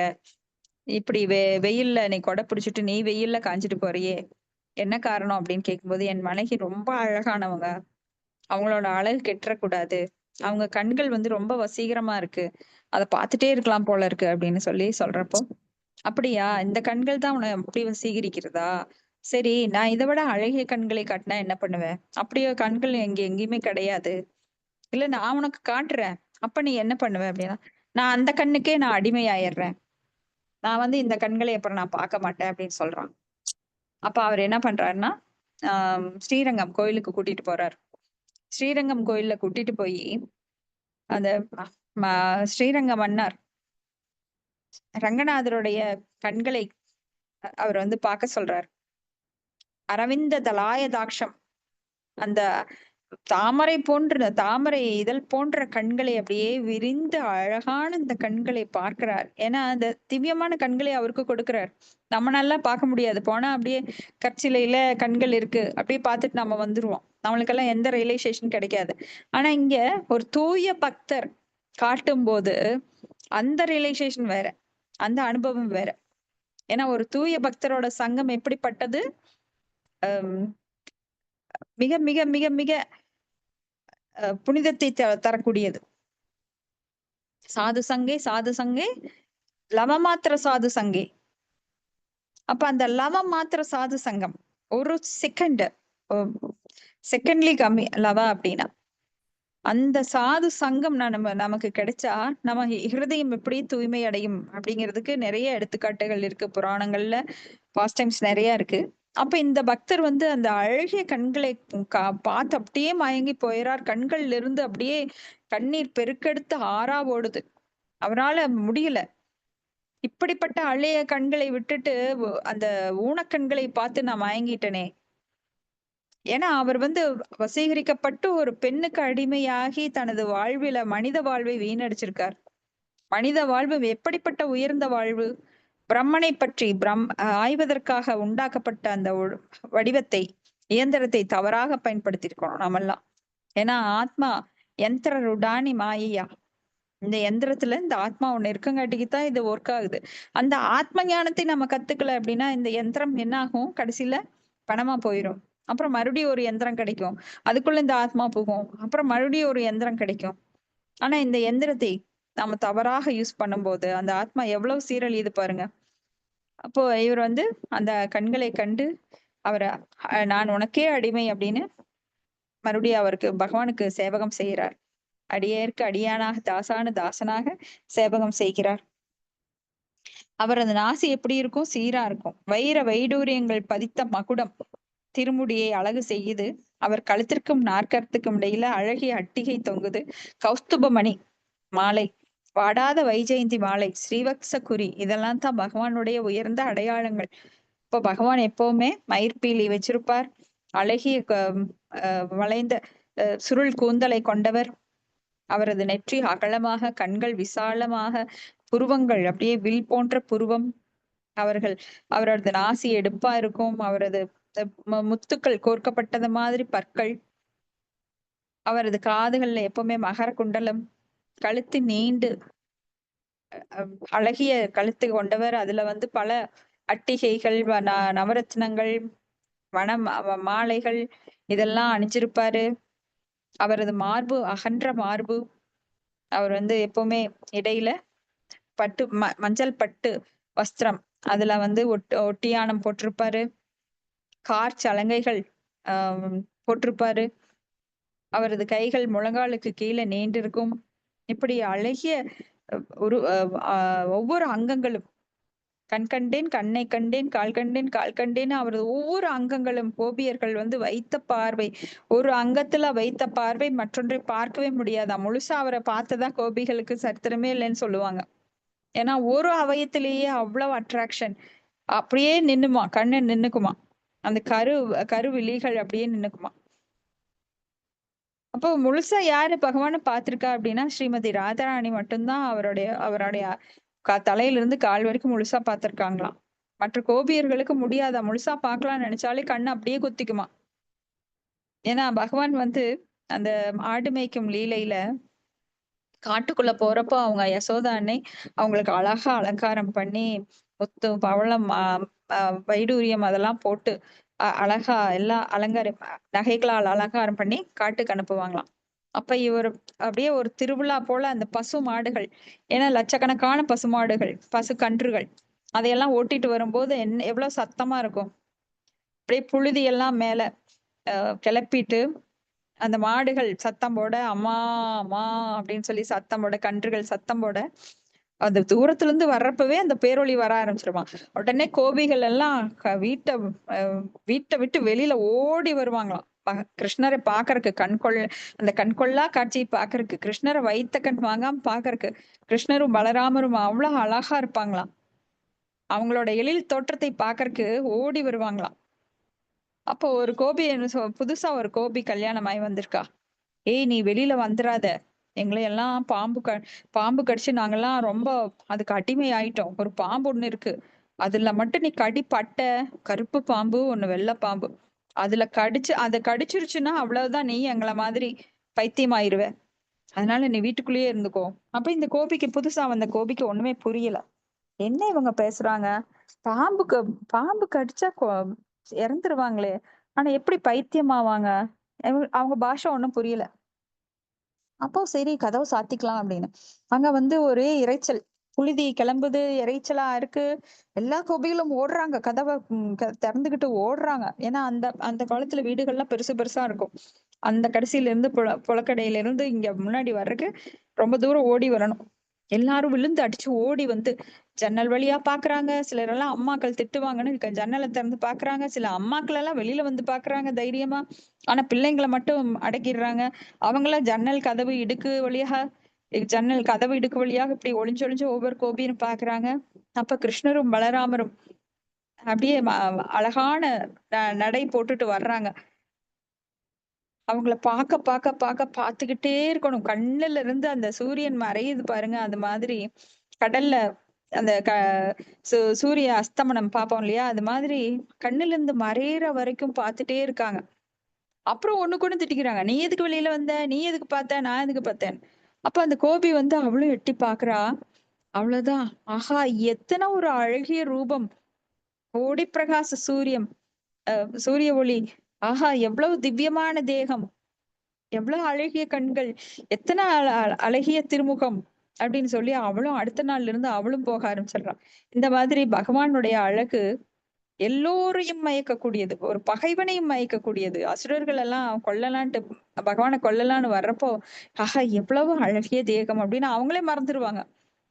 இப்படி வெயில்ல நீ கொடை பிடிச்சிட்டு நீ வெயில்ல காஞ்சிட்டு போறியே, என்ன காரணம் அப்படின்னு கேட்கும்போது, என் மனைவி ரொம்ப அழகானவங்க, அவங்களோட அழகு கெட்டக்கூடாது, அவங்க கண்கள் வந்து ரொம்ப வசீகரமா இருக்கு, அதை பார்த்துட்டே இருக்கலாம் போல இருக்கு அப்படின்னு சொல்றப்போ, அப்படியா, இந்த கண்கள் தான் உன்னை அப்படி வசீகரிக்கிறதா, சரி நான் இதை விட அழகிய கண்களை காட்டினா என்ன பண்ணுவேன், அப்படியே கண்கள் எங்கேயுமே கிடையாது, இல்ல நான் உனக்கு காட்டுறேன், அப்ப நீ என்ன பண்ணுவேன் அப்படின்னா, நான் அந்த கண்ணுக்கே நான் அடிமையாயிடுறேன், நான் வந்து இந்த கண்களை அப்புறம் நான் பார்க்க மாட்டேன் அப்படின்னு சொல்றான். அப்ப அவர் என்ன பண்றாருன்னா, ஸ்ரீரங்கம் கோயிலுக்கு கூட்டிட்டு போறாரு. ஸ்ரீரங்கம் கோயில்ல கூட்டிட்டு போய் அந்த ஸ்ரீரங்க மன்னர் ரங்கநாதருடைய கண்களை அவர் வந்து பார்க்க சொல்றார். அரவிந்த தலாயதாட்சம், அந்த தாமரை இதழ் போன்ற கண்களை அப்படியே விரிந்து அழகான இந்த கண்களை பார்க்கிறார். ஏன்னா அந்த திவ்யமான கண்களை அவருக்கு கொடுக்கிறார். நம்ம நல்லா பார்க்க முடியாது, போனா அப்படியே கற்சிலையில கண்கள் இருக்கு அப்படியே பார்த்துட்டு நம்ம வந்துருவோம், நம்மளுக்கெல்லாம் எந்த ரியலைசேஷன் கிடைக்காது. ஆனா இங்க ஒரு தூய பக்தர் காட்டும் போது அந்த ரியலைசேஷன் வேற, அந்த அனுபவம் வேற. ஏன்னா ஒரு தூய பக்தரோட சங்கம் எப்படிப்பட்டது, மிக மிக மிக மிக புனிதத்தை தரக்கூடியது. சாது சங்கே லவமாத்திர சாது சங்கே. அப்ப அந்த லவமாத்திர சாது சங்கம் ஒரு செகண்ட்லி கம்மி லவா அப்படின்னா, அந்த சாது சங்கம் நமக்கு கிடைச்சா நம்ம ஹிருதயம் எப்படி தூய்மை அடையும் அப்படிங்கிறதுக்கு நிறைய எடுத்துக்காட்டுகள் இருக்கு புராணங்கள்ல, பாஸ்ட் டைம்ஸ் நிறைய இருக்கு. அப்ப இந்த பக்தர் வந்து அந்த அழகிய கண்களை பார்த்து அப்படியே மயங்கி போயிறார். கண்கள்ல இருந்து அப்படியே கண்ணீர் பெருக்கெடுத்து ஆறா ஓடுது. அவரால முடியல. இப்படிப்பட்ட அழகிய கண்களை விட்டுட்டு அந்த ஊனக்கண்களை பார்த்து நான் மயங்கிட்டேனே. ஏன்னா அவர் வந்து வசீகரிக்கப்பட்டு ஒரு பெண்ணுக்கு அடிமையாகி தனது வாழ்வில மனித வாழ்வை வீணடிச்சிருக்கார். மனித வாழ்வு எப்படிப்பட்ட உயர்ந்த வாழ்வு! பிரம்மனை பற்றி ஆய்வதற்காக உண்டாக்கப்பட்ட அந்த வடிவத்தை, இயந்திரத்தை தவறாக பயன்படுத்தியிருக்கோம் நாமெல்லாம். ஏன்னா ஆத்மா யந்திர ருடானி மாயையா. இந்த எந்திரத்துல இந்த ஆத்மா ஒண்ணு இருக்கங்காட்டிக்கு தான் இது ஒர்க் ஆகுது. அந்த ஆத்ம ஞானத்தை நம்ம கத்துக்கல அப்படின்னா இந்த யந்திரம் என்ன ஆகும்? கடைசியில பணமா போயிரும். அப்புறம் மறுபடியும் ஒரு யந்திரம் கிடைக்கும். அதுக்குள்ள இந்த ஆத்மா போகும். அப்புறம் மறுபடியும் ஒரு யந்திரம் கிடைக்கும். ஆனா இந்த எந்திரத்தை நாம தவறாக யூஸ் பண்ணும்போது அந்த ஆத்மா எவ்வளவு சீரழியுது பாருங்க. அப்போ இவர் வந்து அந்த கண்களை கண்டு அவரை நான் உனக்கே அடிமை அப்படின்னு மறுபடியும் அவருக்கு பகவானுக்கு சேவகம் செய்கிறார். அடியேற்கு அடியானாக தாசானு தாசனாக சேவகம் செய்கிறார். அவரது நாசி எப்படி இருக்கும்? சீரா இருக்கும். வைர வைடூரியங்கள் பதித்த மகுடம் திருமுடியை அழகு செய்யுது. அவர் கழுத்திற்கும் நாற்கரத்துக்கும் இடையில அழகிய அட்டிகை தொங்குது. கௌஸ்துபமணி மாலை, வாடாத வைஜெயந்தி மாலை, ஸ்ரீவத்ச குறி, இதெல்லாம் தான் பகவானுடைய உயர்ந்த அடையாளங்கள். இப்போ பகவான் எப்பவுமே மயிர்பீலி வச்சிருப்பார். அழகிய வளைந்த சுருள் கூந்தலை கொண்டவர். அவரது நெற்றி அகலமாக, கண்கள் விசாலமாக, புருவங்கள் அப்படியே வில் போன்ற புருவம். அவரது நாசி எடுப்பா இருக்கும். அவரது முத்துக்கள் கோர்க்கப்பட்டது மாதிரி பற்கள். அவரது காதுகள்ல எப்பவுமே மகர குண்டலம். கழுத்து நீண்டு அழகிய கழுத்து கொண்டவர். அதுல வந்து பல அட்டிகைகள், நவரத்னங்கள், மாலைகள் இதெல்லாம் அணிஞ்சிருப்பாரு. அவரது மார்பு அகன்ற மார்பு. அவர் வந்து எப்பவுமே இடையில பட்டு மஞ்சள் பட்டு வஸ்திரம், அதுல வந்து ஒட்டியானம் போட்டிருப்பாரு. கார் சலங்கைகள் போட்டிருப்பாரு. அவரது கைகள் முழங்காலுக்கு கீழே நீண்டிருக்கும். இப்படி அழகிய ஒவ்வொரு அங்கங்களும், கண் கண்டேன், கண்ணை கண்டேன், கால் கண்டேன், கால் கண்டேன்னு அவரது ஒவ்வொரு அங்கங்களும் கோபியர்கள் வந்து வைத்த பார்வை, ஒரு அங்கத்துல வைத்த பார்வை மற்றொன்றை பார்க்கவே முடியாதாம். முழுசா அவரை பார்த்ததா கோபிகளுக்கு சரித்திரமே இல்லைன்னு சொல்லுவாங்க. ஏன்னா ஒரு அவயத்திலேயே அவ்வளவு அட்ராக்ஷன். அப்படியே நின்னுமா, கண்ணு நின்னுக்குமா, அந்த கருவிழிகள் அப்படியே நின்னுக்குமா. அப்போ முழுசா யாரு பகவானை பார்த்திருக்கா அப்படின்னா ஸ்ரீமதி ராதாராணி மட்டும்தான் அவருடைய தலையிலிருந்து கால் வரைக்கும் முழுசா பார்த்திருக்காங்களாம். மற்ற கோபியர்களுக்கு முடியாதா. முழுசா பார்க்கலாம்னு நினைச்சாலே கண்ணு அப்படியே குத்திக்குமா. ஏன்னா பகவான் வந்து அந்த ஆடு மேய்க்கும் லீலையில காட்டுக்குள்ள போறப்போ அவங்க யசோதா அன்னை அவங்களுக்கு அழகா அலங்காரம் பண்ணி முத்து பவளம் வைடூரியம் அதெல்லாம் போட்டு அழகா எல்லாம் நகைகளால் அலங்காரம் பண்ணி காட்டுக்கு அனுப்புவாங்களாம். அப்ப இவர் அப்படியே ஒரு திருவிழா போல அந்த பசு மாடுகள், ஏன்னா லட்சக்கணக்கான பசு மாடுகள், பசு கன்றுகள், அதையெல்லாம் ஓட்டிட்டு வரும்போது எவ்வளவு சத்தமா இருக்கும். அப்படியே புழுதி எல்லாம் மேல கிளப்பிட்டு அந்த மாடுகள் சத்தம் போட, அம்மா அம்மா அப்படின்னு சொல்லி சத்தம் போட, கன்றுகள் சத்தம் போட, அந்த தூரத்துல இருந்து வர்றப்பவே அந்த பேரொளி வர ஆரம்பிச்சிருவான். உடனே கோபிகள் எல்லாம் வீட்டை விட்டு வெளியில ஓடி வருவாங்களாம் கிருஷ்ணரை பாக்குறதுக்கு. அந்த கண்கொள்ளா காட்சியை பாக்குறதுக்கு, கிருஷ்ணரை வைத்த கண் வாங்காம பாக்குறதுக்கு. கிருஷ்ணரும் பலராமரும் அவ்வளவு அழகா இருப்பாங்களாம். அவங்களோட எழில் தோற்றத்தை பாக்குறதுக்கு ஓடி வருவாங்களாம். அப்போ ஒரு கோபி புதுசா ஒரு கோபி கல்யாணமாயி வந்திருக்கா. ஏய் நீ வெளியில வந்துடாத, எங்களை எல்லாம் பாம்பு கடிச்சு நாங்கெல்லாம் ரொம்ப அதுக்கு அடிமை ஆயிட்டோம். ஒரு பாம்பு ஒண்ணு இருக்கு, அதுல மட்டும் நீ கடிப்பட்ட, கருப்பு பாம்பு ஒண்ணு வெள்ளை பாம்பு, அதுல அதை கடிச்சிருச்சுன்னா அவ்வளவுதான், நீ எங்களை மாதிரி பைத்தியமாயிருவ. அதனால நீ வீட்டுக்குள்ளேயே இருந்துக்கோ. அப்ப இந்த கோபிக்கு, புதுசா வந்த கோபிக்கு ஒண்ணுமே புரியல. என்ன இவங்க பேசுறாங்க? பாம்பு கடிச்சா இறந்துருவாங்களே, ஆனா எப்படி பைத்தியமாவாங்க? அவங்க பாஷை ஒண்ணும் புரியல. அப்போ சரி கதவு சாத்திக்கலாம் அப்படின்னு அங்க வந்து ஒரே இறைச்சல், புழுதி கிளம்புது, இறைச்சலா இருக்கு. எல்லா கோபிகளும் ஓடுறாங்க, கதவை திறந்துகிட்டு ஓடுறாங்க. ஏன்னா அந்த காலத்துல வீடுகள்லாம் பெருசு பெருசா இருக்கும். அந்த கடைசியில இருந்து புலக்கடையில இருந்து இங்க முன்னாடி வர்றதுக்கு ரொம்ப தூரம் ஓடி வரணும். எல்லாரும் விழுந்து அடிச்சு ஓடி வந்து ஜன்னல் வழியா பாக்குறாங்க. சிலர் எல்லாம் அம்மாக்கள் திட்டுவாங்கன்னு ஜன்னலை திறந்து பாக்குறாங்க. சில அம்மாக்கள் எல்லாம் வெளியில வந்து பாக்குறாங்க தைரியமா. ஆனா பிள்ளைங்களை மட்டும் அடக்கிடுறாங்க. அவங்களாம் ஜன்னல் கதவு இடுக்கு வழியாக ஜன்னல் கதவு இடுக்கு வழியாக இப்படி ஒளிஞ்சொளிஞ்சு ஒவ்வொரு கோபின்னு பாக்குறாங்க. அப்ப கிருஷ்ணரும் பலராமரும் அப்படியே அழகான நடை போட்டுட்டு வர்றாங்க. அவங்கள பார்த்துக்கிட்டே இருக்கணும். கண்ணுல இருந்து அந்த சூரியன் மறையுது பாருங்க. அது மாதிரி கடல்ல அந்த சூரிய அஸ்தமனம் பார்ப்போம் இல்லையா? அது மாதிரி கண்ணுல இருந்து மறையிற வரைக்கும் பார்த்துட்டே இருக்காங்க. அப்புறம் ஒண்ணுக்கு ஒண்ணு திட்டிக்கிறாங்க. நீ எதுக்கு வெளியில வந்த? நீ எதுக்கு பார்த்த? நான் எதுக்கு பார்த்தேன்? அப்ப அந்த கோபி வந்து அவளும் எட்டி பாக்குறா. அவ்வளவுதான். ஆஹா, எத்தனை ஒரு அழகிய ரூபம்! கோடி பிரகாச சூரிய ஒளி. ஆஹா, எவ்வளவு திவ்யமான தேகம்! எவ்வளவு அழகிய கண்கள்! எத்தனை அழகிய திருமுகம்! அப்படின்னு சொல்லி அவளும் அடுத்த நாள்ல இருந்து அவளும் போக ஆரம்பிச்சிடுறான். இந்த மாதிரி பகவானுடைய அழகு எல்லோரையும் மயக்கக்கூடியது. ஒரு பகைவனையும் மயக்கக்கூடியது. அசுரர்கள் எல்லாம் கொல்லலான்ட்டு பகவானை கொல்லலான்னு வர்றப்போ, ஆஹா, எவ்வளவு அழகிய தேகம் அப்படின்னு அவங்களே மறந்துடுவாங்க.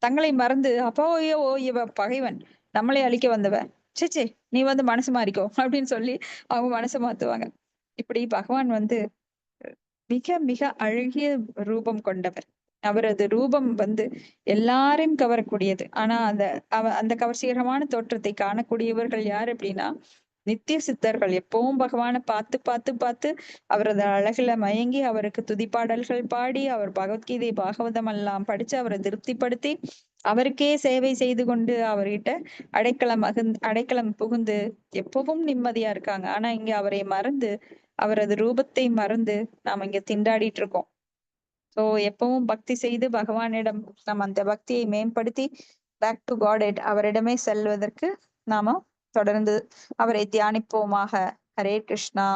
தங்களை மறந்து, அப்போ ஓ இவ பகைவன், நம்மளை அழிக்க வந்தவ, சே நீ வந்து மனசு மாறிக்கோ அப்படின்னு சொல்லி அவங்க மனசை மாத்துவாங்க. இப்படி பகவான் வந்து மிக மிக அழகிய ரூபம் கொண்டவர். அவரது ரூபம் வந்து எல்லாரையும் கவரக்கூடியது. ஆனா அந்த கவர்ச்சிகரமான தோற்றத்தை காணக்கூடியவர்கள் யார் அப்படின்னா நித்திய சித்தர்கள். எப்பவும் பகவானை பார்த்து அவரது அழகுல மயங்கி அவருக்கு துதிப்பாடல்கள் பாடி அவர் பகவத்கீதை பாகவதம் எல்லாம் படிச்சு அவரை திருப்திப்படுத்தி அவருக்கே சேவை செய்து கொண்டு அவர்கிட்ட அடைக்கலம் புகுந்து எப்பவும் நிம்மதியா இருக்காங்க. ஆனா இங்க அவரை மறந்து அவரது ரூபத்தை மறந்து நாம இங்க திண்டாடிட்டு இருக்கோம். சோ எப்பவும் பக்தி செய்து பகவானிடம் நம்ம அந்த பக்தியை மேம்படுத்தி பேக் டு காட் அவரிடமே செல்வதற்கு நாம தொடர்ந்து அவரை தியானிப்போமாக. ஹரே கிருஷ்ணா.